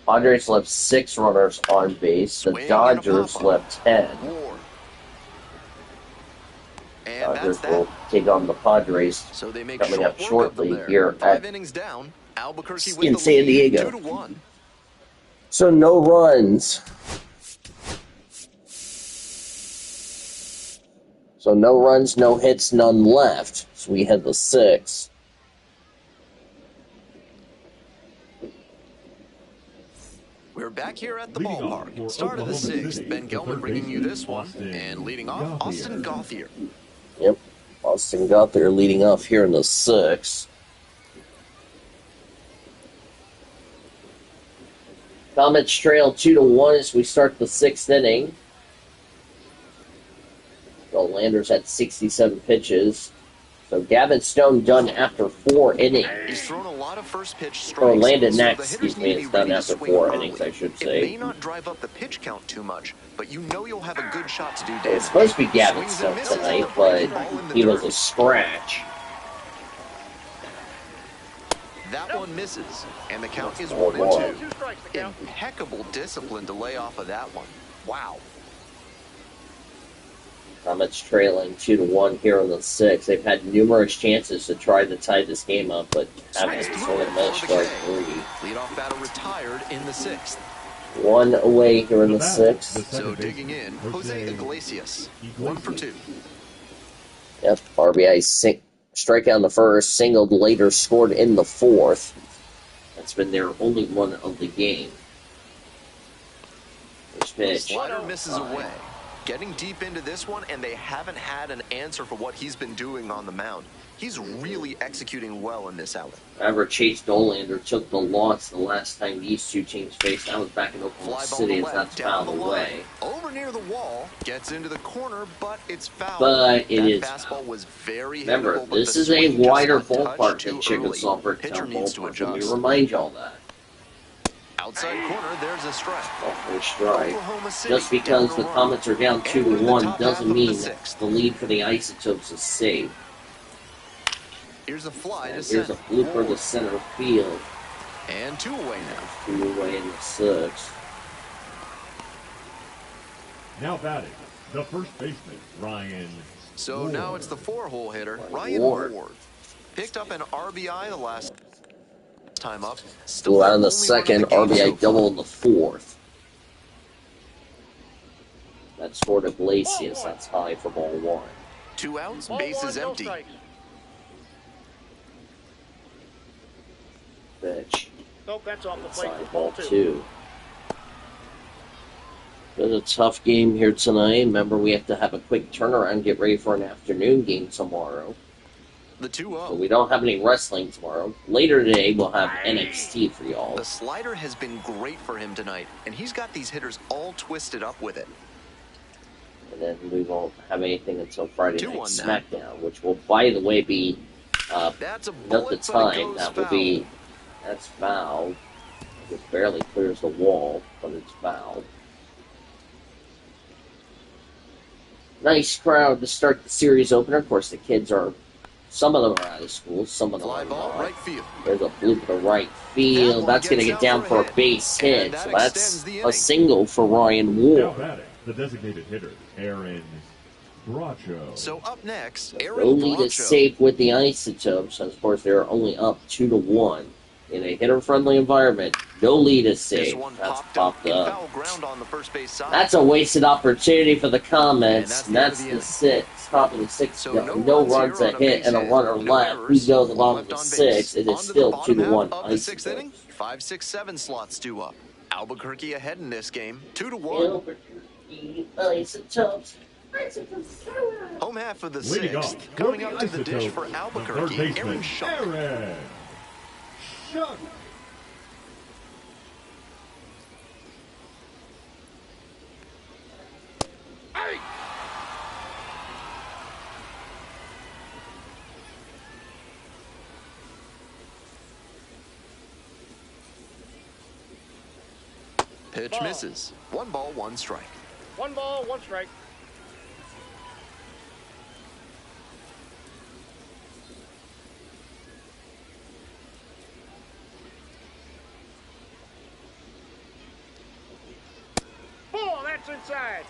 Padres left 6 runners on base. The Swing and a Dodgers pop-up. left 10. Ward. Rangers will take on the Padres So they make coming up short work of them shortly there. here 5 at innings down. Albuquerque with in the San lead, Diego. 2-1. So no runs. So no runs, no hits, none left. So we had the 6. We're back here at the Leading off ballpark. for Start of the Oklahoma 6th. City, Ben the Gelman third bringing you baseman, this one. Austin And leading off, Austin Gauthier. Yep. Austin got there leading off here in the 6th. Comets trail 2-1 as we start the 6th inning. The Landers had 67 pitches. So Gavin Stone done after 4 innings. He's thrown a lot of first pitch strikes. Or Landon so Nex, the excuse hitters me, need to is be done ready to after swing 4 early. innings, I should It say. may not drive up the pitch count too much, but you know you'll have a good shot to do It damage. was supposed to be Gavin Swings and Stone misses tonight, at the but breaking ball in the he was dirt. a scratch. That one misses, and the count is 1-1. 1-2. 2 strikes to count. Impeccable discipline to lay off of that one. Wow. Comets trailing 2-1 here in the 6th. They've had numerous chances to try to tie this game up, but haven't. Swings Swing through and it miss, for strike the 3. Leadoff batter retired in the 6th. 1 away here in the 6th. So digging in, Jose Iglesias. 1 for 2. Yep, RBI strikeout in the 1st, singled later, scored in the 4th. That's been their only one of the game. First pitch. Slider misses away. Getting deep into this one, and they haven't had an answer for what he's been doing on the mound. He's really executing well in this outing. However, Chase Dolander took the loss the last time these two teams faced. That was back in Oklahoma Fly ball City, to as left, that's down fouled the away. line. Over near the wall, gets into the corner, but it's foul. But it is fastball foul. was very Remember, hittable, but this the is a swing just wider a touch ballpark too than Chickasaw early. Bricktown Pitcher needs to Ballpark. Let me adjust. remind y'all that. Outside corner, there's a strike. First strike. Oklahoma City Just because down the a run. Comets are down And we're in the 2-1 top half doesn't of the mean 6th. the lead for the Isotopes is safe. Here's a fly to And center. here's a blooper to center field. And 2 away now. 2 away in the 6th. Now batting, the first baseman, Ryan. So Ward. now it's the 4-hole hitter, Ryan Ryan Ward. Ward. Picked up an RBI the last time up. Still out in the only run of 2nd, game RBI so far. double in the 4th. That scored Iglesias. That's high for ball 1. 2 outs, Ball base 1, is no empty. strikes. Pitch. Nope, that's off the plate. Side Ball ball 2. 2. Been a tough game here tonight. Remember, we have to have a quick turnaround, get ready for an afternoon game tomorrow. The So 2-0. we don't have any wrestling tomorrow. Later today, we'll have NXT for y'all. The slider has been great for him tonight, and he's got these hitters all twisted up with it. And then we won't have anything until Friday Night 2-1 now. SmackDown, which will, by the way, be That's a note the bullet, but it time. goes That will foul. be, that's foul. It barely clears the wall, but it's foul. Nice crowd to start the series opener. Of course, the kids are, some of them are out of school, some of them Fly are ball, not. right field. There's a bloop to right That field. one That's going to gets get out down for for a a base hit, hit. and that So that's extends the a inning. single for Ryan Now Ward. batting, the designated hitter, Aaron Bracho. So up next, No Aaron lead is Bracho. safe with the Isotopes. Of course, they're only up 2-1 in a hitter-friendly environment. No lead is This safe. one That's popped in up. foul ground on the first base side. That's a wasted opportunity for the Comets. And And that's that's the the end of 6th. Top of the 6th. So no runs here a on hit and a base runner hit, no left. Who errors, goes one along left with on 6? base. It On is to the still bottom 2-1 half of the 6th inning. Isotopes. 5, 6, 7 slots due up. Albuquerque ahead in this game, 2-1. Albuquerque Isotopes. Home half of the Leading 6th. off, Coming for up the to the dish Isotopes, for the third Albuquerque, baseman, Aaron Shuck. Aaron Shuck. Pitch Ball. misses. 1 ball, 1 strike. 1 ball, 1 strike. Ball, that's inside.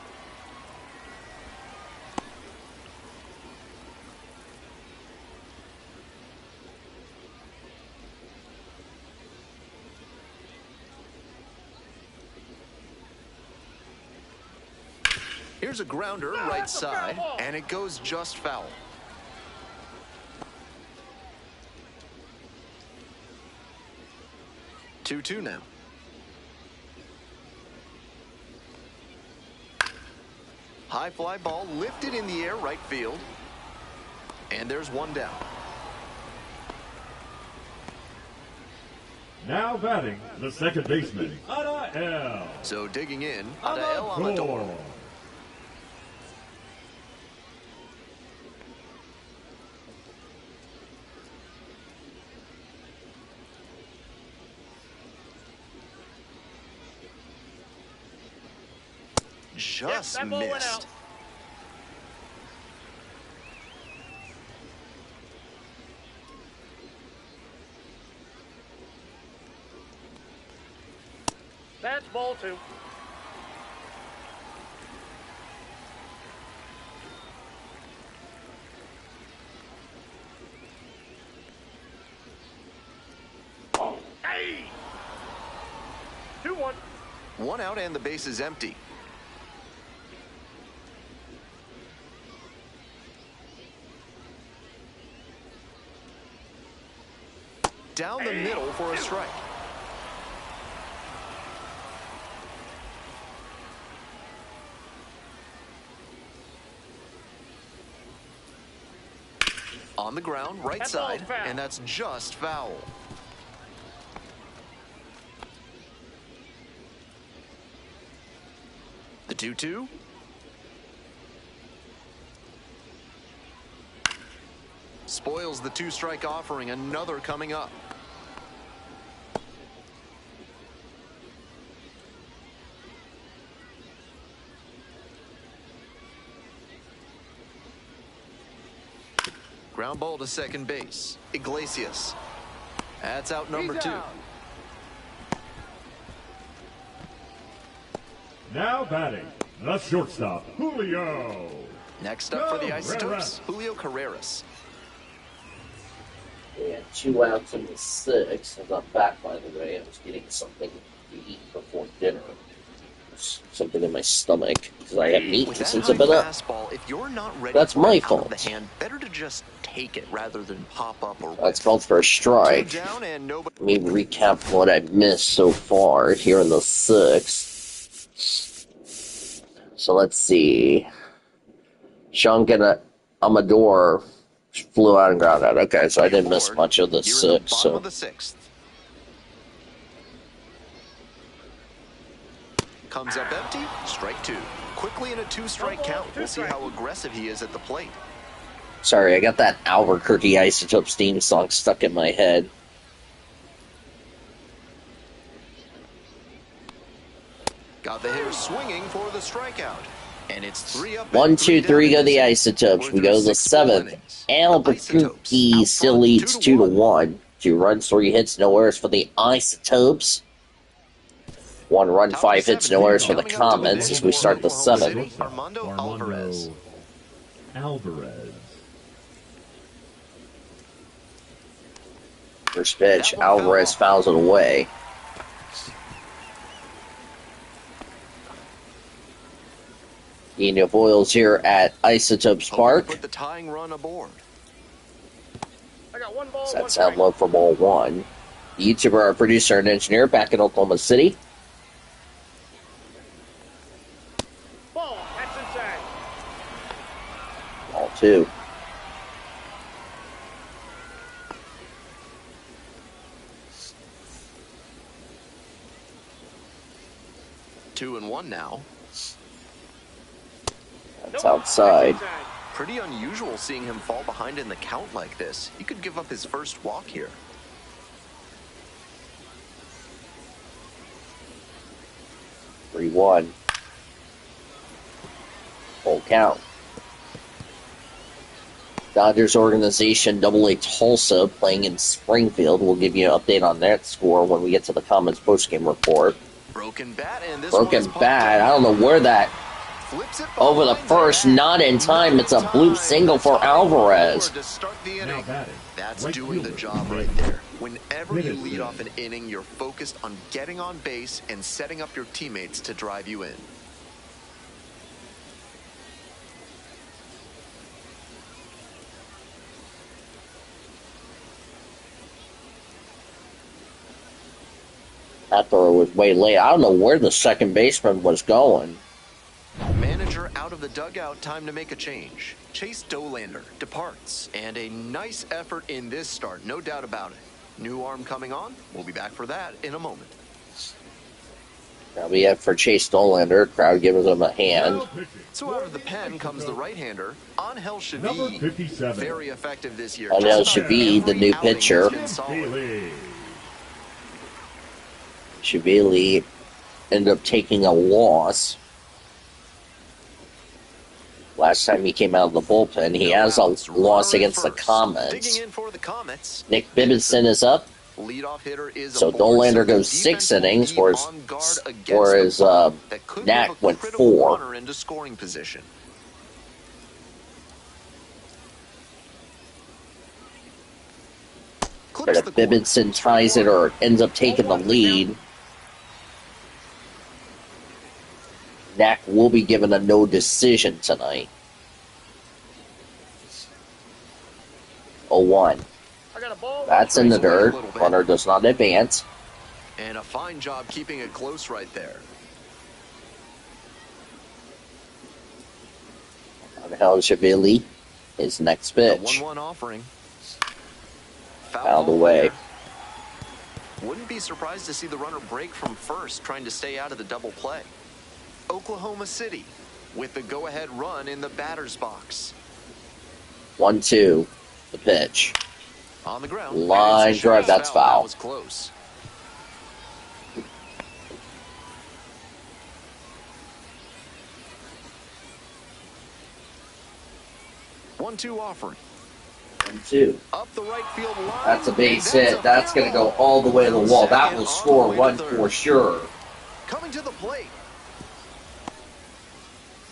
Here's a grounder right side, and it goes just foul. Two now. High fly ball lifted in the air, right field. And there's one down. Now batting, the second baseman, Adael. So digging in, Adael Amador. Just that ball went missed. out. That's ball 2. Hey! 2-1. One out and the base is empty. Down the middle for a strike. On the ground, right side, and that's just foul. The 2-2. Spoils the 2-strike offering, another coming up. Ground ball to second base. Iglesias. That's out number 2. Now batting, the shortstop, Julio. Next up for the Isotopes, Julio Carreras. Yeah, 2 outs in the 6th. I'm not back, by the way. I was getting something to eat before dinner. Something in my stomach because I haven't eaten since I've been up. Fastball, if you're not ready That's for my it out fault. of the hand, better to just take it rather than pop up or That's called for a strike. 2 down and nobody. Let me recap what I've missed so far here in the 6th. So let's see. Sean Amador flew out and ground out. Okay, so I didn't miss much of the You're in the 6th. bottom So of the 6th. Comes up empty, strike 2. Quickly in a 2-strike count. We'll see how aggressive he is at the plate. sorry, I got that Albuquerque Isotopes theme song stuck in my head. Got the hitter swinging for the strikeout. And it's 3 up. 1, 2, 3 go the Isotopes. We go to the 7th. Albuquerque still leads 2-1. 2 runs, 3 hits, no errors for the Isotopes. 1 run, 5 hits, no errors for the Comets as we start the 7th. Armando Alvarez. First pitch, Alvarez fouls it away. Gain of oils here at Isotopes Park. Put the tying run aboard. I got 1 ball, Does 1 that sound strike. low for ball 1? The YouTuber, our producer, and engineer back in Oklahoma City. Ball, that's inside. Ball 2. Two and one now. That's outside. That's inside. Pretty unusual seeing him fall behind in the count like this. He could give up his first walk here. 3-1. Full count. Dodgers organization Double-A Tulsa playing in Springfield. We'll give you an update on that score when we get to the Comets postgame report. Broken bat, and this Broken one's bat. I don't know where that flips it over the behind first, net. not in time. It's a bloop single for Alvarez. To start the Now inning. batting, That's right doing the fielder, job Ben. right there. Whenever you Minutes lead in. off an inning, you're focused on getting on base and setting up your teammates to drive you in. That throw was way late. I don't know where the second baseman was going. Manager out of the dugout, time to make a change. Chase Dolander departs, and a nice effort in this start, no doubt about it. New arm coming on. We'll be back for that in a moment. Now we have for Chase Dolander. Crowd gives him a hand. So out of the pen comes the right-hander, Angel Number Shavi. 57. Very effective this year. Angel Just about Shavi, the every new outing pitcher. has been solid. Bailey. Shavili ended up taking a loss. Last time he came out of the bullpen, he has a loss against the Comets. Digging in for the Comets. Nick Bibinson is up. Leadoff hitter is So aboard, Dolander the goes 6 defense will innings, be whereas on guard against whereas, the ball that could Knack move a went critical 4. runner into scoring position. But Clips if the corner. Bibinson ties it or ends up taking the lead, Knack will be given a no decision tonight. 0-1. I got a ball. That's in the dirt. Runner does not advance. And a fine job keeping it close right there. Angel Shavili, his next The pitch. 1-1 offering. Fouled ball away. there. Wouldn't be surprised to see the runner break from first, trying to stay out of the double play. Oklahoma City with the go-ahead run in the batter's box. 1-2, the pitch. On the ground. Line And it's a drive, short that's foul. foul. That was close. One-two offering. 1-2. Up the right field line. That's a base And hit. That's going to go all the way to the wall. That will score a run for sure. Coming to the plate.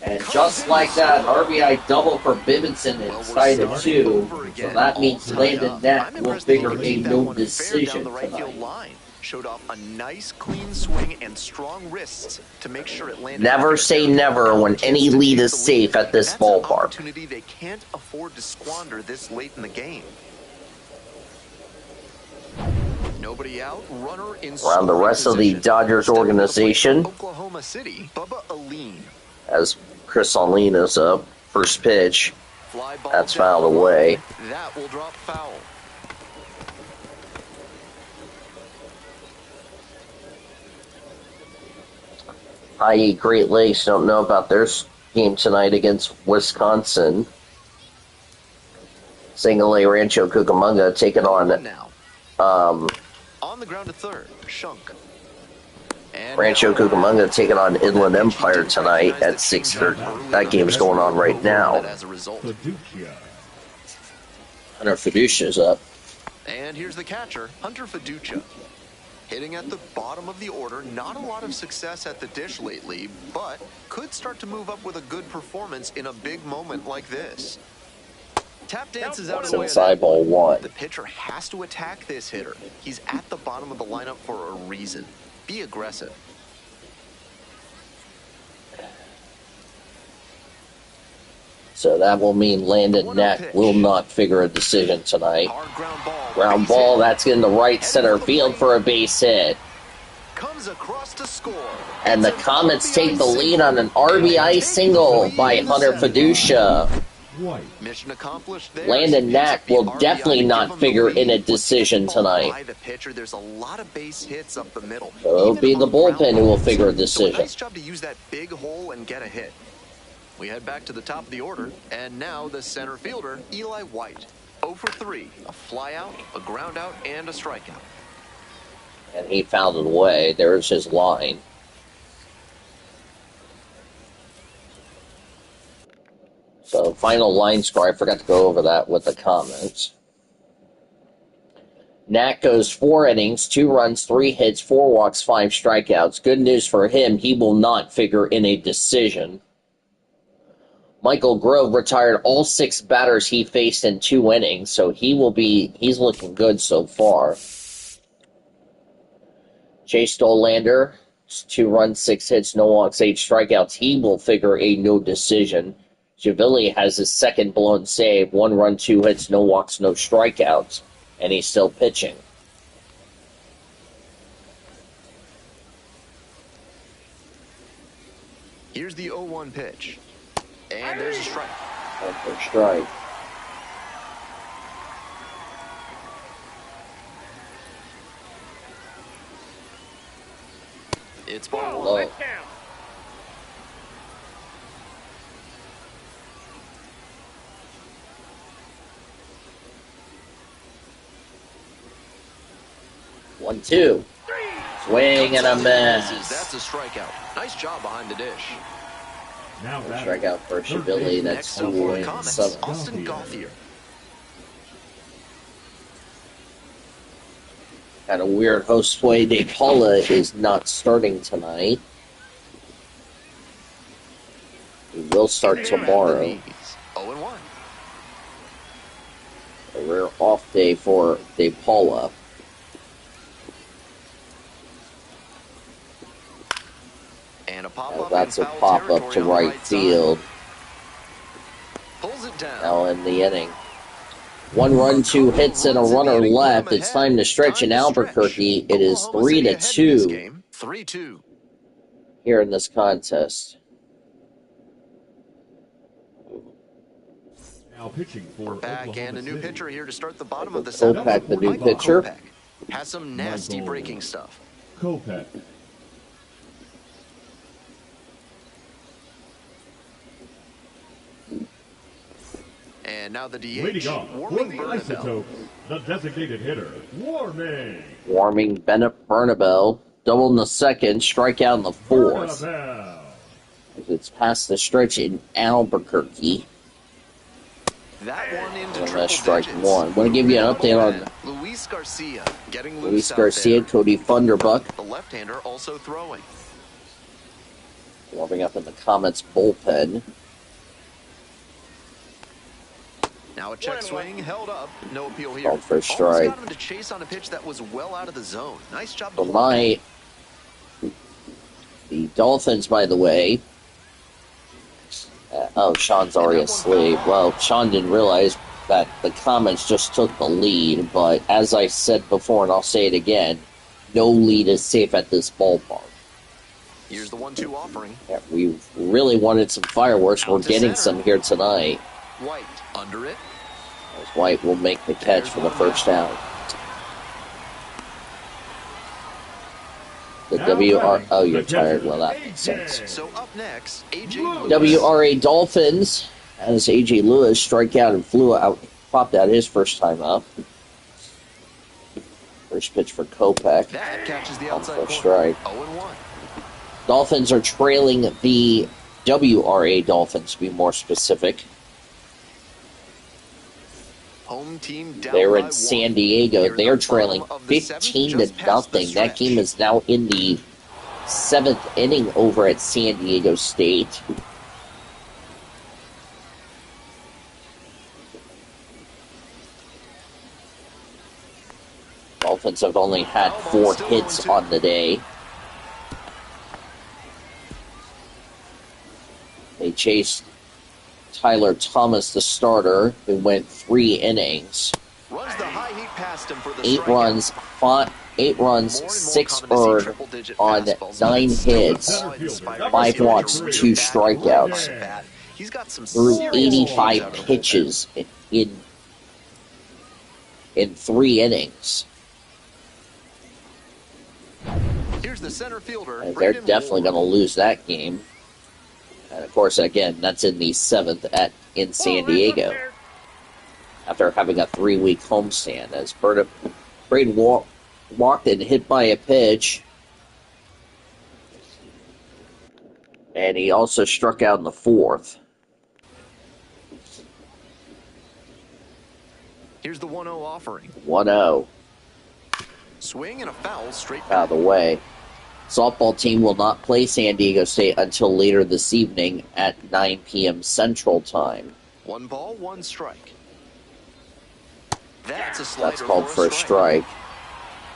And just like that, RBI double for Bibinson inside of 2. So that means Landon Knack will figure a no decision down the right field tonight. line. Showed off a nice clean swing and strong wrists to make sure it landed. Never say never when any lead is safe at this That's an ballpark. opportunity they can't afford to squander this late in the game. Nobody out, runner in Around the rest of the position. Dodgers Stepping to the plate organization, for Oklahoma City, Bubba Aline. as Chris Allin is up, first pitch, Fly ball that's down fouled the away. line. That will drop foul. i.e. Great Lakes don't know about their game tonight against Wisconsin. Single A Rancho Cucamonga taking on Now um, on the ground to third, Shunk. And Rancho Cucamonga taking on Inland Empire tonight at 6:30. That game's going on right now. As a result. Fiducia. Hunter Fiducia's up. And here's the catcher, Hunter Fiducia. Hitting at the bottom of the order, not a lot of success at the dish lately, but could start to move up with a good performance in a big moment like this. Tap dances out of the way of Inside that. ball 1. The pitcher has to attack this hitter. He's at the bottom of the lineup for a reason. Be aggressive. So that will mean Landon 1-0 Knack pitch. will not figure a decision tonight. Hard ground ball. Ground Base ball, hit. that's in the right center field for a base hit. Comes across to score. And the It's an Comets take the RBI lead on an single. And RBI take single the lead by in the Hunter seventh. Fiducia. White. Mission accomplished there. Landon He Knack used the will RBI definitely to not give him the figure lead. in a Once you decision get the ball tonight. by the pitcher, there's a lot of base hits up the middle. So it'll Even be the on ground bullpen who will balls. figure a So decision. nice job to use that big hole and get a hit. We head back to the top of the order, and now the center fielder, Eli White. 0 for 3, a fly out, a ground out, and a strikeout. And he fouled it away. There's his line. So final line score, I forgot to go over that with the comments. Knack goes 4 innings, 2 runs, 3 hits, 4 walks, 5 strikeouts. Good news for him, he will not figure in a decision. Michael Grove retired all 6 batters he faced in 2 innings, so he's looking good so far. Chase Dolander, 2 runs, 6 hits, no walks, 8 strikeouts. He will figure a no decision. Javili has his second blown save, 1 run, 2 hits, no walks, no strikeouts, and he's still pitching. Here's the 0-1 pitch. And there's a strike. First strike. It's ball Low. one. Pitch count. One, two. Swing and a miss. That's a strikeout. Nice job behind the dish. Now that Strikeout first ability. That's Next up for the 2 Comets, 7. Austin Gauthier. Kind of weird. Josue De Paula is not starting tonight. He will start tomorrow. 0-1. A rare off day for De Paula. And a pop-up That's a in foul pop-up to territory on the right field. side. Pulls it down. Now in the inning. 1 run, 2 hits, and a runner left. It's time to stretch in Albuquerque. It is 3-2 3-2. here in this contest. now pitching for Back Oklahoma and a new City. pitcher here to start the bottom of the Kopech, seventh. the new Michael pitcher. Kopech has some nasty Michael. breaking stuff. Kopech. And now the DH. Leading off for Warming the Bernabel. Isotopes, the designated hitter, Warming Warming Bennett Bernabel. Double in the second, strikeout in the fourth. Bernabel. It's past the stretch in Albuquerque. That one into And triple that's strike digits. one. Want to give you an update on Luis Garcia getting loose Luis out Garcia, there. Cody Thunderbuck, The left-hander also throwing. warming up in the Comets bullpen. Now a check swing held up. No appeal here. Called for a Almost strike. got him to chase on a pitch that was well out of the zone. Nice job. For the Dolphins, by the way. Sean's already asleep. Well, Sean didn't realize that the Comets just took the lead, but as I said before, and I'll say it again, no lead is safe at this ballpark. Here's the 1-2 offering. Yeah, we really wanted some fireworks. We're Out to getting center. some here tonight. White under it. As White will make the catch for the first down. The WR. Oh, you're tired. Well, that makes sense. So up next, AJ Lewis. WRA Dolphins as AJ Lewis strike out and popped out his first time up. First pitch for Kopech. That catches the On outside for a corner. strike. 0-1. Dolphins are trailing the WRA Dolphins, to be more specific. Home team down They're by in one. San Diego. Here in They're the trailing bottom of the seventh, 15 just to past the nothing. That stretch. game is now in the 7th inning over at San Diego State. Dolphins have only had 4 hits on the day. They chased Tyler Thomas, the starter, who went 3 innings. Runs the high heat past him for the 8 strikeout. runs, 8 runs, More and more 6 common to see earned triple-digit on fastballs. 9 Still hits, awe-inspiring. 5 walks, Career 2 back strikeouts. by bat. He's got some Threw serious games 85 out of the bullpen. pitches in 3 innings. Here's the center fielder. And they're Braden definitely Ward. going to lose that game. And of course, again, that's in the 7th in San Diego, after having a 3-week homestand. As Braden walked and hit by a pitch, and he also struck out in the 4th. Here's the 1-0 offering. 1-0 Swing and a foul straight out back. of the way. Softball team will not play San Diego State until later this evening at 9 p.m. Central Time. 1 ball, 1 strike. That's a slider. That's called for a strike.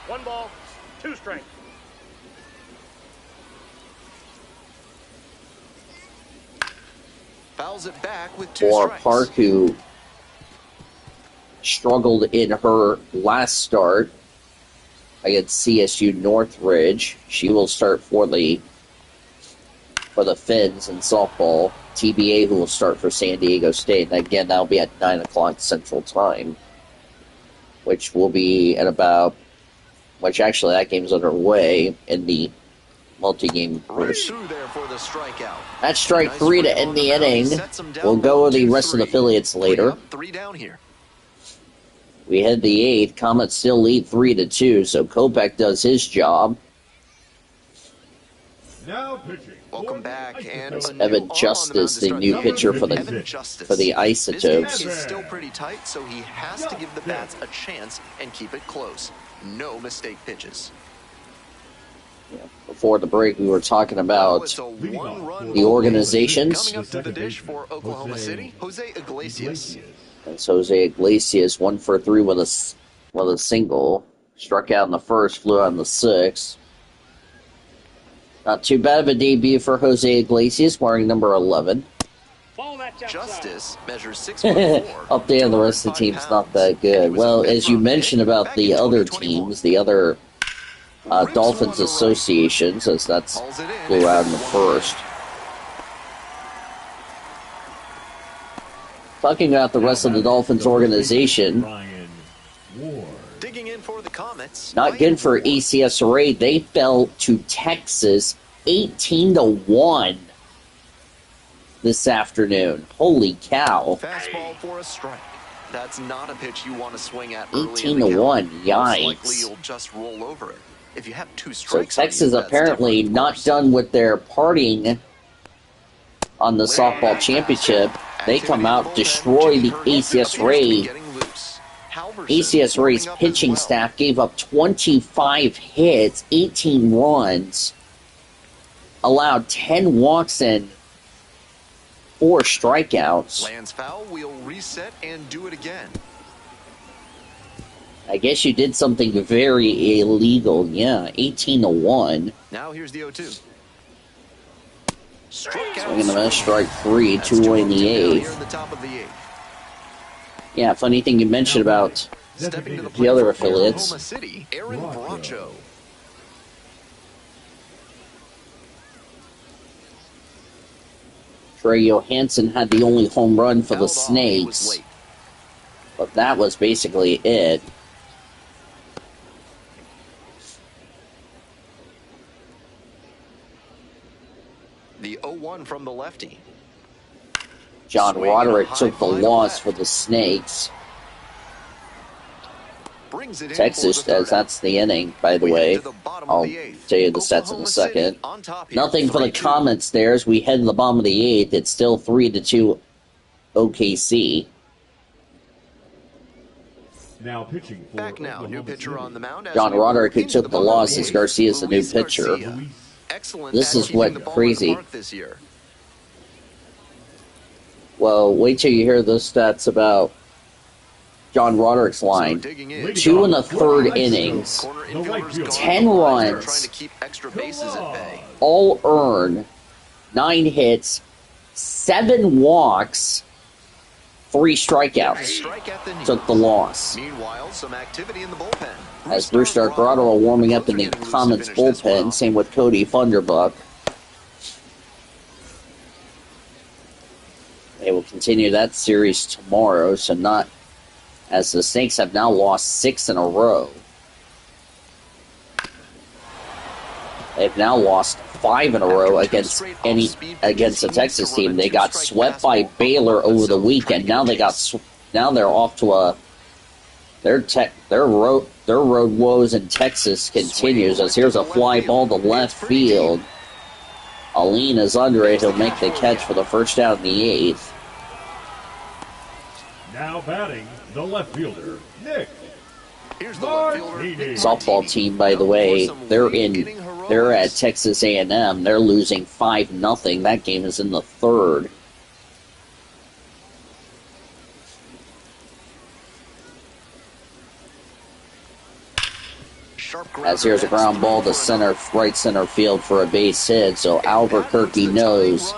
1 ball, 2 strikes. Fouls it back with 2 For strikes. Park, who struggled in her last start against CSU Northridge. She will start for the for the Finns in softball. TBA, who will start for San Diego State. And again, that'll be at 9 o'clock Central Time, which will be at about, which actually that game's underway in the multi-game first. Through there for the strikeout. That's strike Nice 3 to swing end on the the mound. He inning. sets him down We'll go with the low, rest of the 2-3. affiliates later. 3 up, 3 down here. We head the 8th. Comets still lead 3-2, so Kopech does his job. Now pitching. Welcome back, and That's a new Evan arm on the mound Justice, to the start new the pitcher inning. for the Evan Justice. for the This game Isotopes. is still pretty tight, so he has to give the bats a chance and keep it close. No mistake pitches. Before the break, we were talking Now about it's a one-run the organizations. coming up to the dish for Oklahoma City, Jose Iglesias. That's Jose Iglesias, 1 for 3 with a single. Struck out in the first, flew out in the 6th. Not too bad of a debut for Jose Iglesias, wearing number 11. Justice measures 6'4". Up there, the rest of the team's not that good. Well, as you mentioned about the other teams, the other Dolphins associations, as that's flew out in the first. Talking about the rest of the Dolphins organization, Ryan Ward. Digging in for the Comets. not good for ACS Array. They fell to Texas 18-1 this afternoon. Holy cow. Fastball for a strike. That's not a pitch you want to swing at early 18 in the to count. 1, Most yikes. likely you'll just roll over it. If you have 2 So strikes on you, Texas that's apparently different, of not course. done with their partying on the softball championship. They come out, destroy the ACS Ray. ACS Ray's pitching staff gave up 25 hits, 18 runs, allowed 10 walks and 4 strikeouts. Lands foul, we'll reset and do it again. I guess you did something very illegal. Yeah, 18-1. Now here's the 0-2. Swing and a miss, strike 3, 2 away in the 8th. Yeah, funny thing you mentioned about Stepping to the the plate other for affiliates. Oklahoma City, Aaron Bracho. Trey Johansson had the only home run for the Fouled off, he was Snakes, late. but that was basically it. The 0-1 from the lefty. John Swing and a Roderick high took the fly loss left. for the Snakes. Brings it in Texas, for the third as that's the inning, by the We way. head to the bottom of I'll the 8th. tell you the stats in Oklahoma a second. City on top here, Nothing for the 3-2. Comets there as we head to the bottom of the 8th. It's still 3-2 OKC. Now pitching for Back now, Oklahoma new pitcher City. on the mound. as John we move Roderick, who into took the bottom of loss, as 8th. Garcia's the new Luis pitcher. Garcia. Luis. Excellent This at is keeping what the ball in the crazy. park this year. Well, wait till you hear those stats about John Roderick's So line. digging in. 2 in the third innings, Corner The right infielders fielder. going 10 the lines, runs. trying to keep extra bases at bay. all earned, 9 hits, 7 walks, 3 strikeouts. Strike at the knee. Took the loss. Meanwhile, some activity in the bullpen. As Brewster Grotto warming up in the Closer getting loose to Comets finish this one bullpen, off. same with Cody Funderbuck. They will continue that series tomorrow, so not as the Snakes have now lost 6 in a row. They've now lost 5 in a row against the Texas team. They got swept by Baylor over the weekend. Now they're off to a their road woes in Texas continues as here's a fly ball to left field. Aline is under it. He'll make the catch for the first out in the 8th. Now batting, the left fielder, Nick. Here's the left fielder, Martinez. Nick Softball Martinez. team, by the Known way, for some they're lead-getting heroics. they're at Texas A&M. They're losing 5-0. That game is in the 3rd. Sharp As here's a ground ball to right center field for a base hit. So Albuquerque knows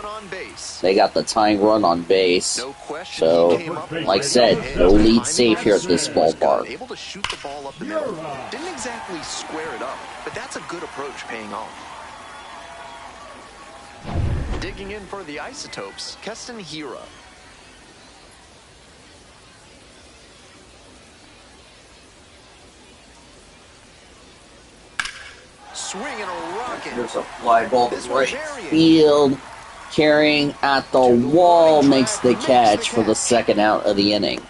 they got the tying run on base. No question, So, he came up with like I a said, hit. no lead Timing safe here at was this good. ballpark. Able to shoot the ball up the middle. Didn't exactly square it up, but that's a good approach paying off. Digging in for the Isotopes, Keston Hira. Swing and a rocket. There's a fly ball to right field. Carrying at the wall makes the catch for the second out of the inning.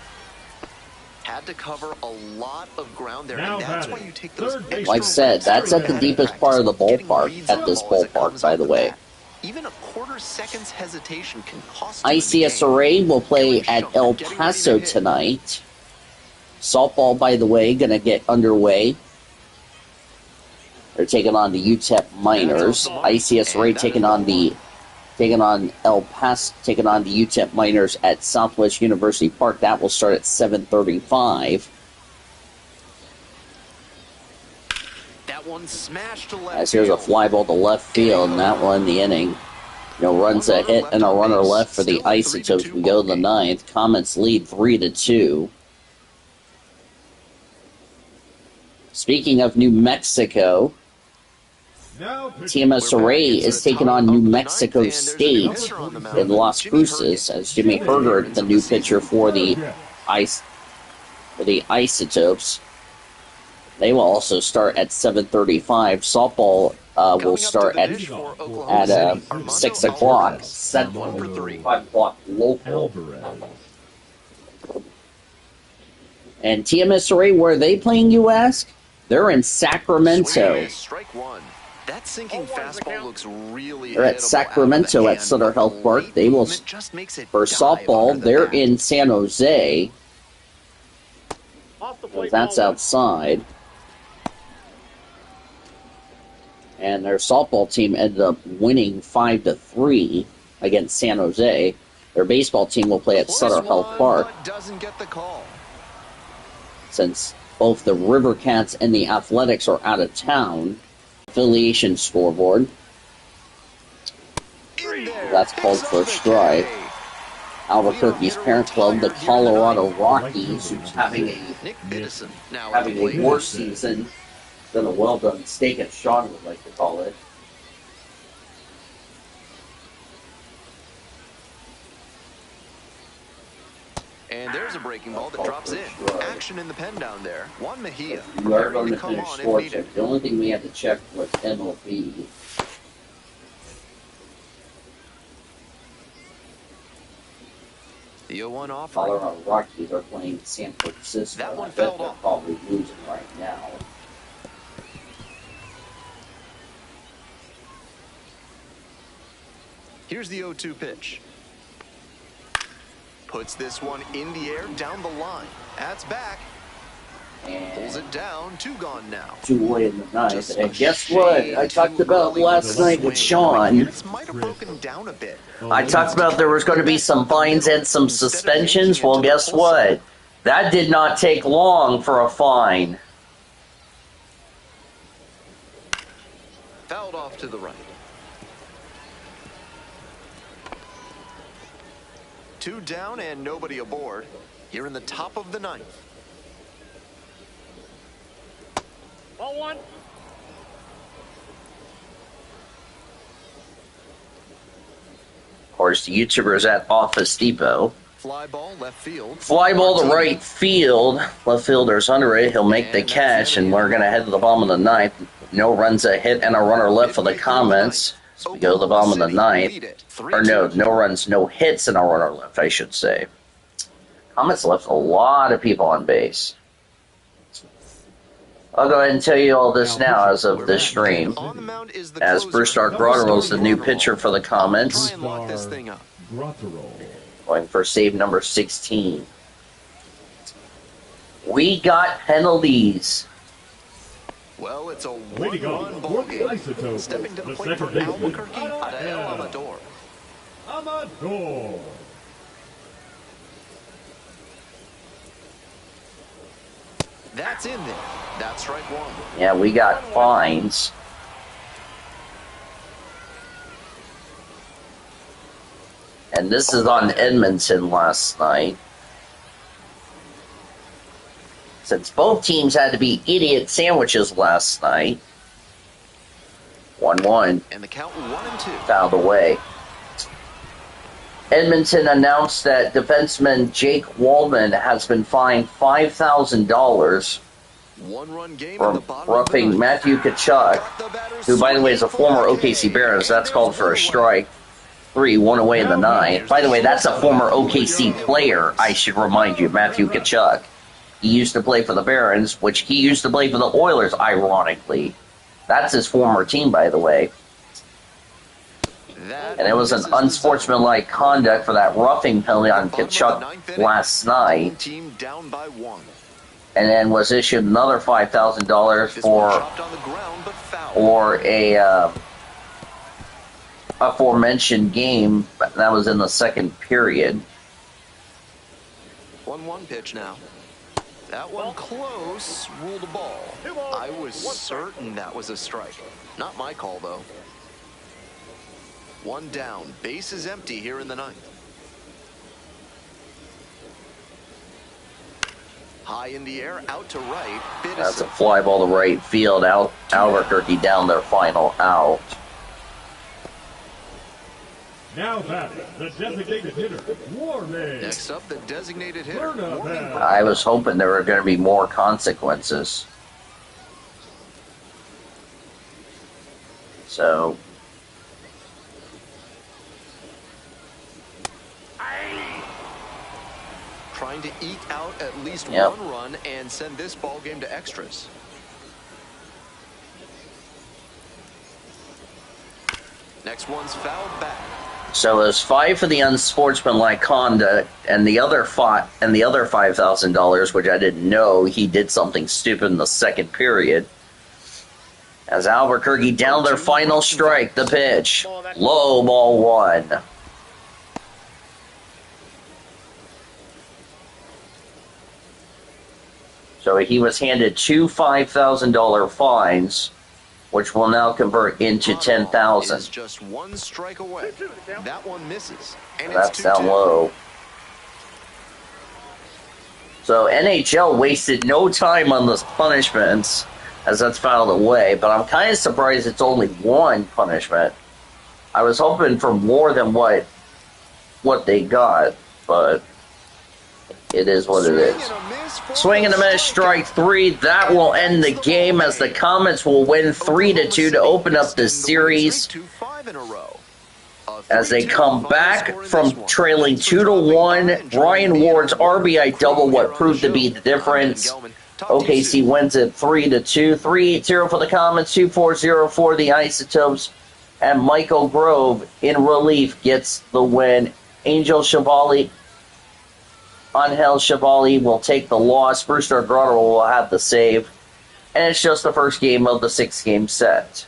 Had to cover a lot of ground there, and that's why you take those extra like I said, that's at the deepest part of the ballpark, at this ballpark, by the way. Even a quarter second's hesitation can cost ICS Array will play at El Paso tonight. Softball, by the way, going to get underway. They're taking on the UTEP Miners. ICS Array taking on the UTEP Miners at Southwest University Park. That will start at 7:35. That one smashed to left. As here's a fly ball to left field, and that one the inning. No runs a hit and a runner left for the Isotopes. We go to the ninth. Comets lead 3-2. Speaking of New Mexico, TMS Array is taking on New Mexico State in Las Cruces, as Jimmy Hergert, the new pitcher for the Isotopes. They will also start at 7:35. Softball will start at 6 o'clock. 5 o'clock local. And TMS Array, where are they playing, you ask? They're in Sacramento. Strike one. That sinking fastball looks really. They're at Sacramento at Sutter Health Park. They will, for softball, they're in San Jose. That's outside. And their softball team ended up winning 5-3 against San Jose. Their baseball team will play at Sutter Health Park. Doesn't get the call. Since both the River Cats and the Athletics are out of town. Affiliation scoreboard. That's called for a strike. Albuquerque's parent club, the Colorado Rockies, who's having a worse season than a well-done steak, as Sean would like to call it. And there's a breaking ball that drops in. Action in the pen down there. Juan Mejia. We are going to finish score check. The only thing we had to check was MLB. The 0-1 offering. Colorado Rockies are playing San Francisco. That one I bet fell they're off. probably losing right now. Here's the 0-2 pitch. Puts this one in the air down the line. That's back. Pulls it down. 2 gone now. 2 away in the ninth. And guess what? I talked about last night with Sean. This might have broken down a bit. I talked about there was going to be some fines and some suspensions. Well, guess what? That did not take long for a fine. Fouled off to the right. 2 down and nobody aboard. Here in the top of the ninth. Ball 1. Of course, the YouTubers at Office Depot. Fly ball left field. Fly ball to right field. Left fielder's under it. He'll make the catch, and we're going to head to the bottom of the ninth. No runs a hit and a runner left for the Comets. So we go to the bottom of the ninth. Or no runs, no hits and a runner left, I should say. Comets left a lot of people on base. I'll go ahead and tell you all this now as of this stream. As Bruce Grotterell is the new pitcher for the Comets. Going for save number 16. We got penalties. Well, it's a 1-1 ball game. Stepping to the plate for Albuquerque, Adael Amador. That's in there. That's strike 1. Yeah, we got fines. And this is on Edmonton last night. Since both teams had to be idiot sandwiches last night. 1-1. And the count 1-2. Fouled away. Edmonton announced that defenseman Jake Wallman has been fined $5,000 One-run game for in the bottom roughing of the ninth. Matthew Tkachuk, who, by the way, is a former OKC Barons. That's called for a strike. 3-1 away in the ninth. By the way, that's a former OKC player, I should remind you, Matthew Tkachuk. He used to play for the Barons, which he used to play for the Oilers, ironically. That's his former team, by the way. And it was an unsportsmanlike conduct for that roughing penalty on Tkachuk last night. Team down by 1. And then was issued another $5,000 for a aforementioned game. That was in the second period. 1-1 pitch now. That one close, ruled a ball. I was certain that was a strike. Not my call, though. 1 down. Base is empty here in the ninth. High in the air, out to right. That's a fly ball to right field. Albuquerque down their final out. Now batting, the designated hitter, Warman. Next up, the designated hitter. I was hoping there were going to be more consequences. So... trying to eke out at least one run and send this ball game to extras. Next one's fouled back. So it was 5 for the unsportsmanlike conduct, and the other $5,000, which I didn't know, he did something stupid in the second period. As Albuquerque down their final strike, the pitch, low ball 1. So he was handed 2 $5,000 fines, which will now convert into $10,000. It's just 1 strike away. That one misses. And that's down low. So NHL wasted no time on those punishments, as that's fouled away. But I'm kind of surprised it's only 1 punishment. I was hoping for more than what they got, but it is what it is. Swing and a miss, strike 3. That will end the game as the Comets will win 3-2 to open up the series. As they come back from trailing 2-1, Ryan Ward's RBI double what proved to be the difference. OKC wins it 3-2, 3-8-0 for the Comets, 2-4-0 for the Isotopes, and Michael Grove in relief gets the win. Angel Chevalier will take the loss. Brewster Grotto will have the save. And it's just the first game of the 6-game set.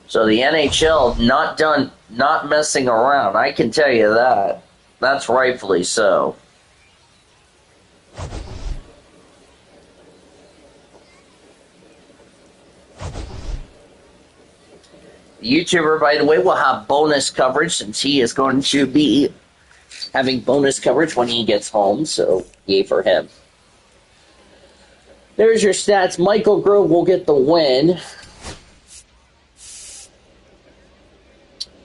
So the NHL not messing around. I can tell you that. That's rightfully so. The YouTuber, by the way, will have bonus coverage since he is going to be having bonus coverage when he gets home, so yay for him. There's your stats. Michael Grove will get the win.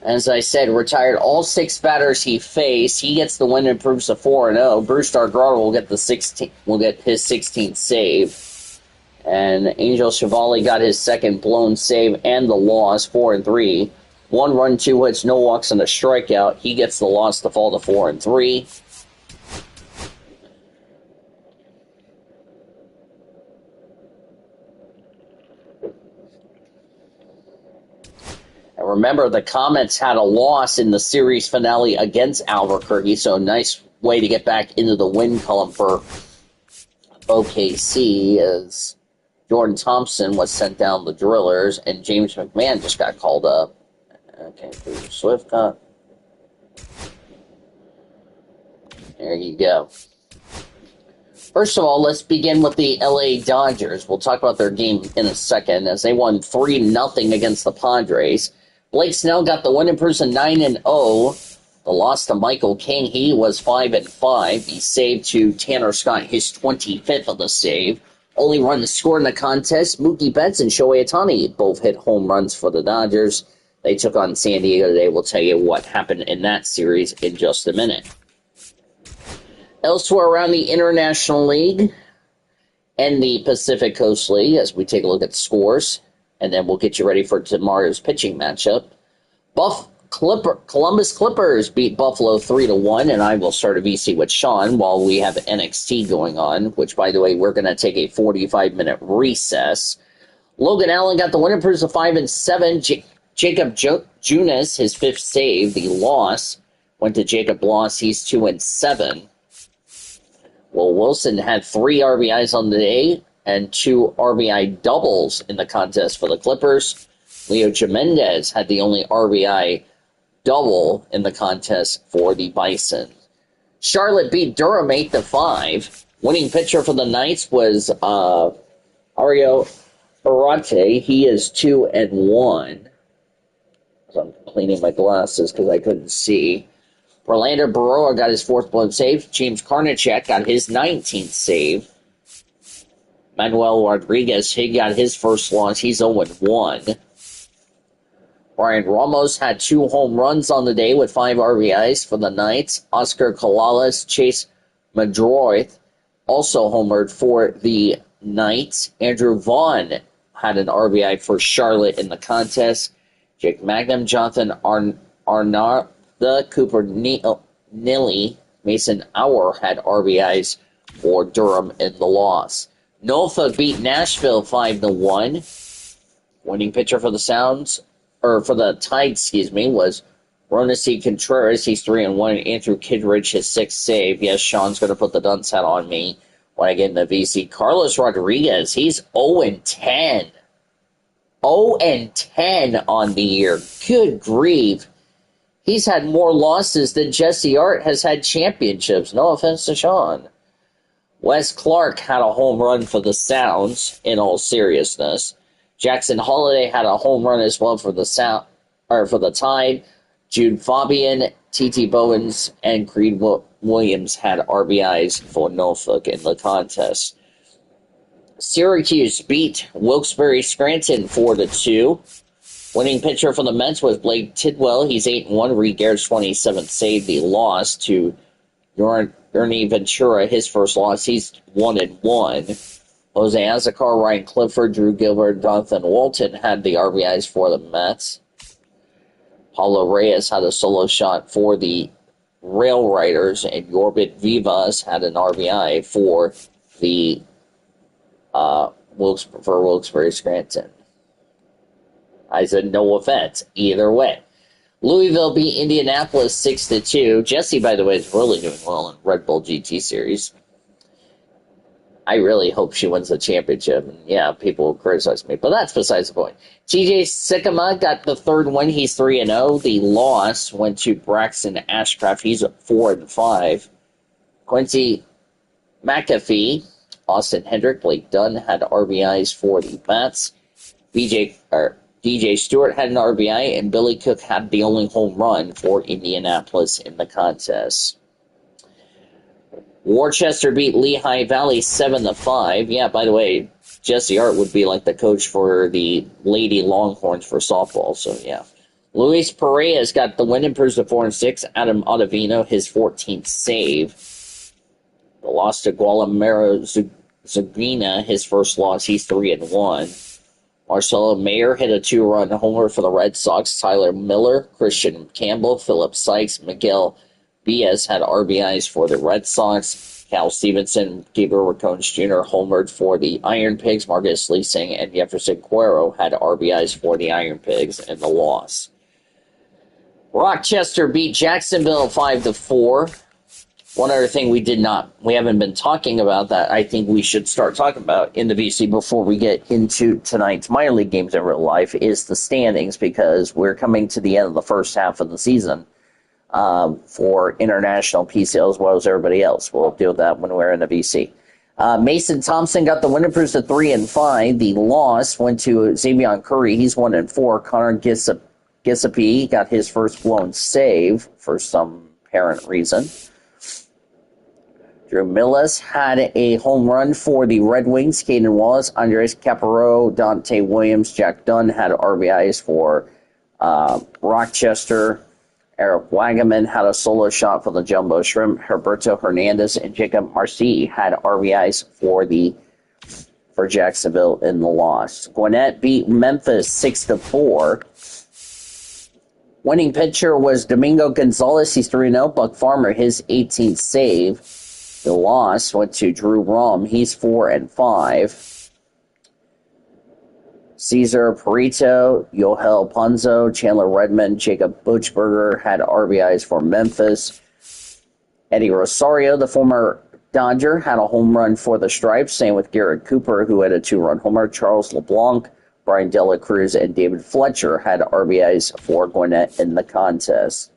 As I said, retired all 6 batters he faced. He gets the win and improves to 4-0. Brewster Grotto will get his 16th save. And Angel Chevalier got his second blown save and the loss, 4-3. 1 run, 2 hits, no walks, and a strikeout. He gets the loss to fall to 4-3. And remember, the Comets had a loss in the series finale against Albuquerque, so a nice way to get back into the win column for OKC as Jordan Thompson was sent down the Drillers, and James McMahon just got called up. Okay, Swift cut. There you go. First of all, let's begin with the LA Dodgers. We'll talk about their game in a second, as they won 3-0 against the Padres. Blake Snell got the win in person, 9-0. The loss to Michael King, he was 5-5. He saved to Tanner Scott, his 25th of the save. Only run scored in the contest, Mookie Betts and Shohei Ohtani both hit home runs for the Dodgers. They took on San Diego today. We'll tell you what happened in that series in just a minute. Elsewhere around the International League and the Pacific Coast League, as we take a look at scores, and then we'll get you ready for tomorrow's pitching matchup. Columbus Clippers beat Buffalo 3-1, and I will start a VC with Sean while we have NXT going on, which, by the way, we're going to take a 45-minute recess. Logan Allen got the win, improves to 5-7. Jacob Junis, his 5th save, the loss went to Jacob Bloss. He's 2-7. Will Wilson had 3 RBIs on the day and 2 RBI doubles in the contest for the Clippers. Leo Jimenez had the only RBI double in the contest for the Bison. Charlotte beat Durham 8-5. Winning pitcher for the Knights was Ario Arate. He is 2-1. So I'm cleaning my glasses because I couldn't see. Orlando Baroa got his 4th blown save. James Karnacek got his 19th save. Manuel Rodriguez, he got his first loss. He's 0-1. Brian Ramos had 2 home runs on the day with 5 RBIs for the Knights. Oscar Calales, Chase Madroith also homered for the Knights. Andrew Vaughn had an RBI for Charlotte in the contest. Jake Magnum, Jonathan Arnard, Cooper Nilly, Mason Auer had RBIs for Durham in the loss. Norfolk beat Nashville 5-1. Winning pitcher for the Tide, was Ronisy Contreras. He's 3-1. Andrew Kidridge, his 6th save. Yes, Sean's going to put the dunce hat on me when I get in the VC. Carlos Rodriguez, he's 0-10. 0-10 on the year. Good grief. He's had more losses than Jesse Art has had championships. No offense to Sean. Wes Clark had a home run for the Sounds, in all seriousness. Jackson Holiday had a home run as well for the Tide. Jude Fabian, T.T. Bowens, and Creed Williams had RBIs for Norfolk in the contest. Syracuse beat Wilkes-Barre Scranton 4-2. Winning pitcher for the Mets was Blake Tidwell. He's 8-1. Reed Garrett's 27th save. The loss to Ernie Ventura, his first loss. He's 1-1. Jose Azocar, Ryan Clifford, Drew Gilbert, Jonathan Walton had the RBIs for the Mets. Paulo Reyes had a solo shot for the Rail Riders, and Yorbit Vivas had an RBI for the Wilkes-Barre Scranton. I said no offense either way. Louisville beat Indianapolis 6-2. Jesse, by the way, is really doing well in Red Bull GT Series. I really hope she wins the championship. And yeah, people will criticize me, but that's besides the point. TJ Sikkema got the 3rd win. He's 3-0. The loss went to Braxton Ashcraft. He's 4-5. Quincy McAfee, Austin Hendrick, Blake Dunn had RBIs for the Bats. DJ Stewart had an RBI, and Billy Cook had the only home run for Indianapolis in the contest. Worcester beat Lehigh Valley 7-5. Yeah, by the way, Jesse Art would be like the coach for the Lady Longhorns for softball, so yeah. Luis Perez got the win, improves to 4-6. Adam Ottavino, his 14th save. The loss to Guillermo Zugina, his first loss. He's 3-1. Marcelo Mayer hit a 2-run homer for the Red Sox. Tyler Miller, Christian Campbell, Philip Sykes, Miguel Biaz had RBIs for the Red Sox. Cal Stevenson, Gabriel Racones Jr. homered for the Iron Pigs. Marcus Leasing and Jefferson Cuero had RBIs for the Iron Pigs in the loss. Rochester beat Jacksonville 5-4. One other thing we haven't been talking about that I think we should start talking about in the VC before we get into tonight's minor league games in real life is the standings, because we're coming to the end of the first half of the season for international PCL as well as everybody else. We'll deal with that when we're in the VC. Mason Thompson got the win, improves to 3-5. The loss went to Xavier Curry. He's 1-4. Connor Giuseppe got his first blown save for some apparent reason. Drew Millis had a home run for the Red Wings. Caden Wallace, Andres Caparo, Dante Williams, Jack Dunn had RBIs for Rochester. Eric Wagaman had a solo shot for the Jumbo Shrimp. Herberto Hernandez and Jacob Marcy had RBIs for Jacksonville in the loss. Gwinnett beat Memphis 6-4. Winning pitcher was Domingo Gonzalez. He's 3-0. Buck Farmer, his 18th save. The loss went to Drew Rom. He's 4-5. Cesar Perito, Yohel Ponzo, Chandler Redmond, Jacob Buchberger had RBIs for Memphis. Eddie Rosario, the former Dodger, had a home run for the Stripes. Same with Garrett Cooper, who had a 2-run homer. Charles LeBlanc, Brian Dela Cruz, and David Fletcher had RBIs for Gwinnett in the contest.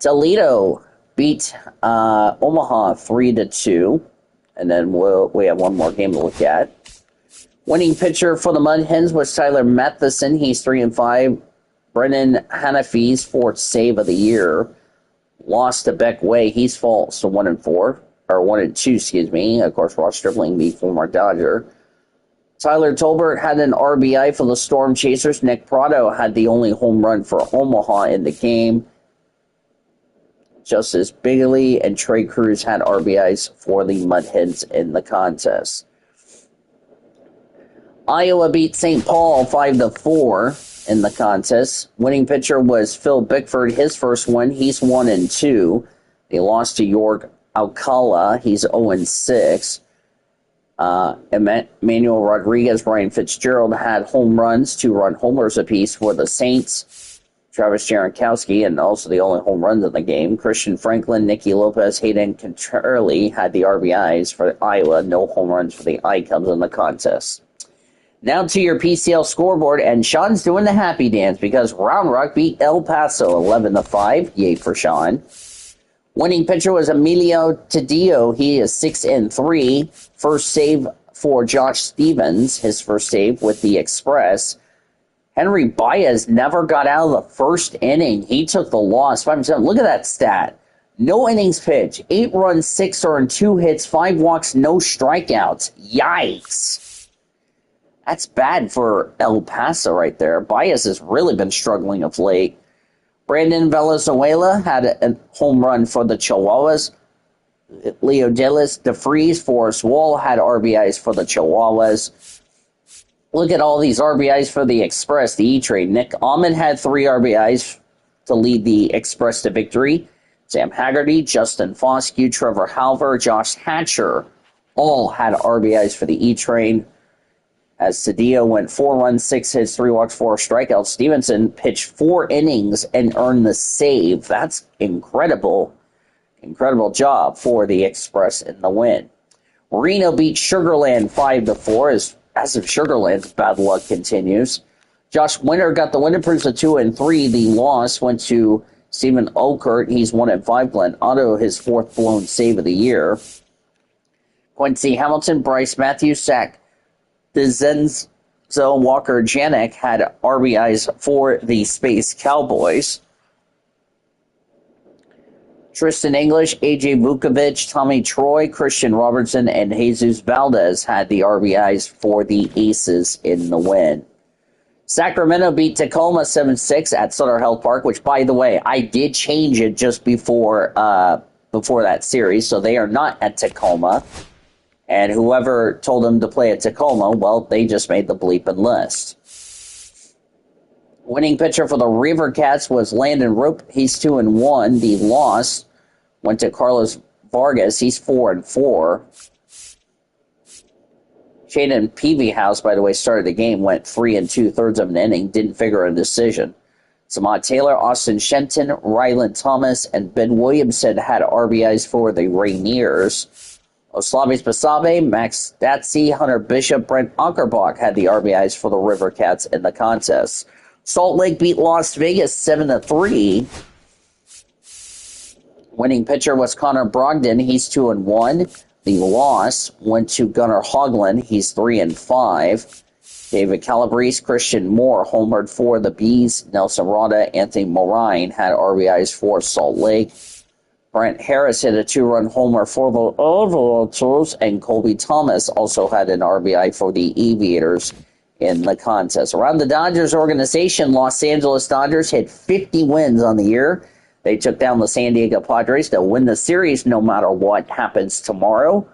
Toledo beat Omaha 3-2, and then we have one more game to look at. Winning pitcher for the Mud Hens was Tyler Matheson. He's 3-5. Brennan Hanafy's fourth save of the year. Lost to Beck Way. He's falls to 1-4, or 1-2, excuse me. Of course, Ross Stripling, the former Dodger. Tyler Tolbert had an RBI for the Storm Chasers. Nick Prado had the only home run for Omaha in the game. Justice Bigley and Trey Cruz had RBIs for the Mud Hens in the contest. Iowa beat St. Paul 5-4 in the contest. Winning pitcher was Phil Bickford, his first win. He's 1-2. They lost to York Alcala. He's 0-6. Emmanuel Rodriguez, Brian Fitzgerald had home runs, 2-run homers apiece for the Saints. Travis Jaronkowski, and also the only home runs in the game. Christian Franklin, Nicky Lopez, Hayden Contreras had the RBIs for Iowa. No home runs for the Icons in the contest. Now to your PCL scoreboard, and Sean's doing the happy dance because Round Rock beat El Paso 11-5. Yay for Sean. Winning pitcher was Emilio Tadillo. He is 6-3. First save for Josh Stevens, his first save with the Express. Henry Baez never got out of the first inning. He took the loss. 5-7. Look at that stat. No innings pitched. 8 runs, 6 earned, 2 hits, 5 walks, no strikeouts. Yikes. That's bad for El Paso right there. Baez has really been struggling of late. Brandon Valenzuela had a home run for the Chihuahuas. Leo Delis, DeFries, Forrest Wall had RBIs for the Chihuahuas. Look at all these RBIs for the Express, the E-Trade. Nick Almond had 3 RBIs to lead the Express to victory. Sam Haggerty, Justin Foscue, Trevor Halver, Josh Hatcher all had RBIs for the E-Train. As Cedillo went 4 runs, 6 hits, 3 walks, 4 strikeouts. Stevenson pitched 4 innings and earned the save. That's incredible. Incredible job for the Express in the win. Reno beat Sugarland 5-4 as if Sugarland's bad luck continues. Josh Winter got the win. It proves a 2-3. The loss went to Stephen Okert. He's 1-5. Glenn Otto, his 4th blown save of the year. Quincy Hamilton, Bryce Matthews, Zach DeZenzo, Walker Janik had RBIs for the Space Cowboys. Tristan English, AJ Vukovic, Tommy Troy, Christian Robertson, and Jesus Valdez had the RBIs for the Aces in the win. Sacramento beat Tacoma 7-6 at Sutter Health Park, which, by the way, I did change it just before that series, so they are not at Tacoma. And whoever told them to play at Tacoma, well, they just made the bleeping list. Winning pitcher for the River Cats was Landon Rope. He's 2-1. The loss went to Carlos Vargas. He's 4-4. Shaden Peavyhouse, by the way, started the game, went 3 2/3 of an inning, didn't figure a decision. Samad Taylor, Austin Shenton, Rylan Thomas, and Ben Williamson had RBIs for the Rainiers. Oslavis Basabe, Max Datsy, Hunter Bishop, Brent Ankerbach had the RBIs for the River Cats in the contest. Salt Lake beat Las Vegas 7-3. Winning pitcher was Connor Brogdon. He's 2-1. The loss went to Gunnar Hoagland. He's 3-5. David Calabrese, Christian Moore homered for the Bees. Nelson Rada, Anthony Morine had RBIs for Salt Lake. Brent Harris hit a 2-run homer for the Aviators, and Colby Thomas also had an RBI for the Aviators in the contest. Around the Dodgers organization, Los Angeles Dodgers hit 50 wins on the year. They took down the San Diego Padres. They'll win the series no matter what happens tomorrow.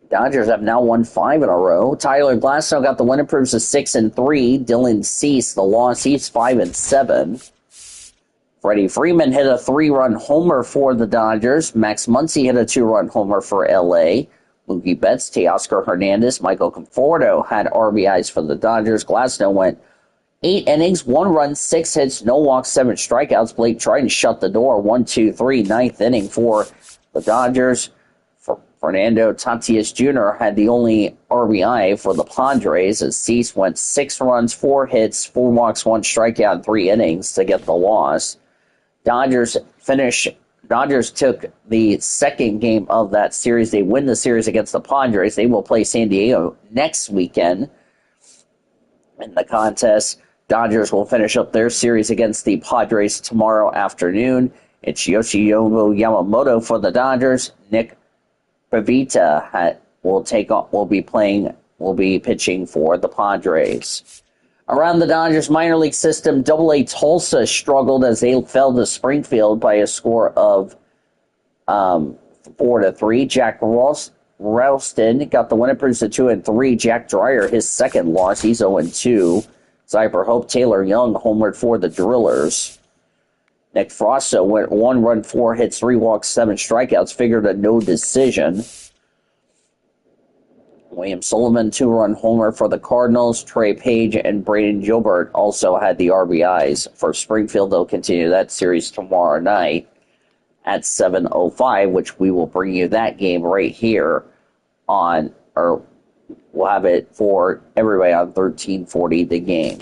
Dodgers have now won 5 in a row. Tyler Glasnow got the win, improves to 6-3. Dylan Cease, the loss, he's 5-7. Freddie Freeman hit a 3-run homer for the Dodgers. Max Muncy hit a 2-run homer for L.A. Mookie Betts, Teoscar Hernandez, Michael Conforto had RBIs for the Dodgers. Glasnow went 8 innings, 1 run, 6 hits, no walks, 7 strikeouts. Blake Triton shut the door, 1-2-3, 9th inning for the Dodgers. Fernando Tatis Jr. had the only RBI for the Padres as Cease went 6 runs, 4 hits, 4 walks, 1 strikeout, 3 innings to get the loss. Dodgers took the second game of that series. They win the series against the Padres. They will play San Diego next weekend in the contest. Dodgers will finish up their series against the Padres tomorrow afternoon. It's Yoshinobu Yamamoto for the Dodgers. Nick Pivetta will be pitching for the Padres. Around the Dodgers minor league system, AA Tulsa struggled as they fell to Springfield by a score of 4-3. Jack Ralston got the win, improves to 2-3. Jack Dreyer, his second loss, he's 0-2. Zyper Hope Taylor Young homered for the Drillers. Nick Frosso went 1 run, 4 hits, 3 walks, 7 strikeouts, figured a no decision. William Sullivan, 2-run homer for the Cardinals. Trey Page and Braden Gilbert also had the RBIs for Springfield. They'll continue that series tomorrow night at 7:05, which we will bring you that game right here we'll have it for everybody on 1340 The Game.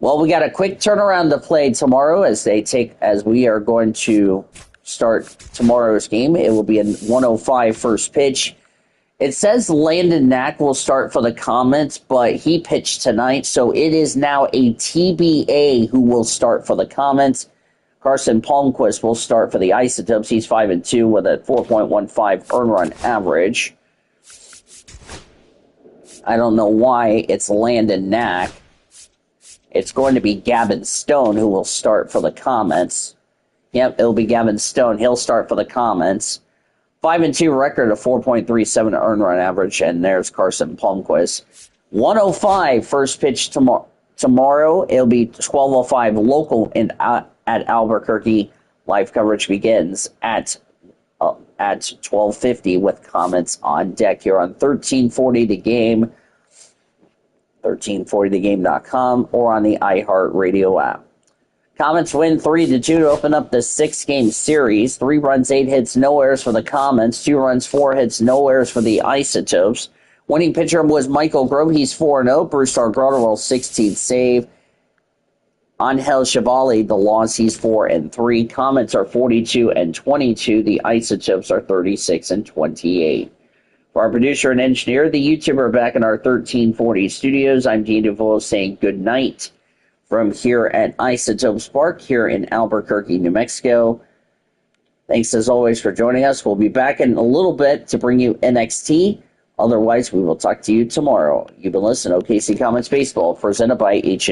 Well, we got a quick turnaround to play tomorrow as we are going to start tomorrow's game. It will be a 1:05 first pitch. It says Landon Knack will start for the Comets, but he pitched tonight, so it is now a TBA who will start for the Comets. Carson Palmquist will start for the Isotopes. He's 5-2 with a 4.15 earned run average. I don't know why it's Landon Knack. It's going to be Gavin Stone who will start for the Comets. Yep, it'll be Gavin Stone. He'll start for the Comets. 5-2 record, a 4.37 earned run average, and there's Carson Palmquist. 1:05 first pitch tomorrow. It'll be 12:05 local at Albuquerque. Live coverage begins at 12:50 with Comets on deck here on 1340 The Game, 1340thegame.com, or on the iHeartRadio app. Comets win 3-2 to open up the 6-game series. 3 runs, 8 hits, no errors for the Comets. 2 runs, 4 hits, no errors for the Isotopes. Winning pitcher was Michael Grove. He's 4-0. Bruce Stargardner, 16th save. Angel Chevali, the loss, he's 4-3. Comets are 42-22. The Isotopes are 36-28. For our producer and engineer, the YouTuber back in our 1340 studios, I'm Dean DeVoe saying good night from here at Isotopes Park here in Albuquerque, New Mexico. Thanks as always for joining us. We'll be back in a little bit to bring you NXT. Otherwise, we will talk to you tomorrow. You've been listening to OKC Comets Baseball, presented by H&H.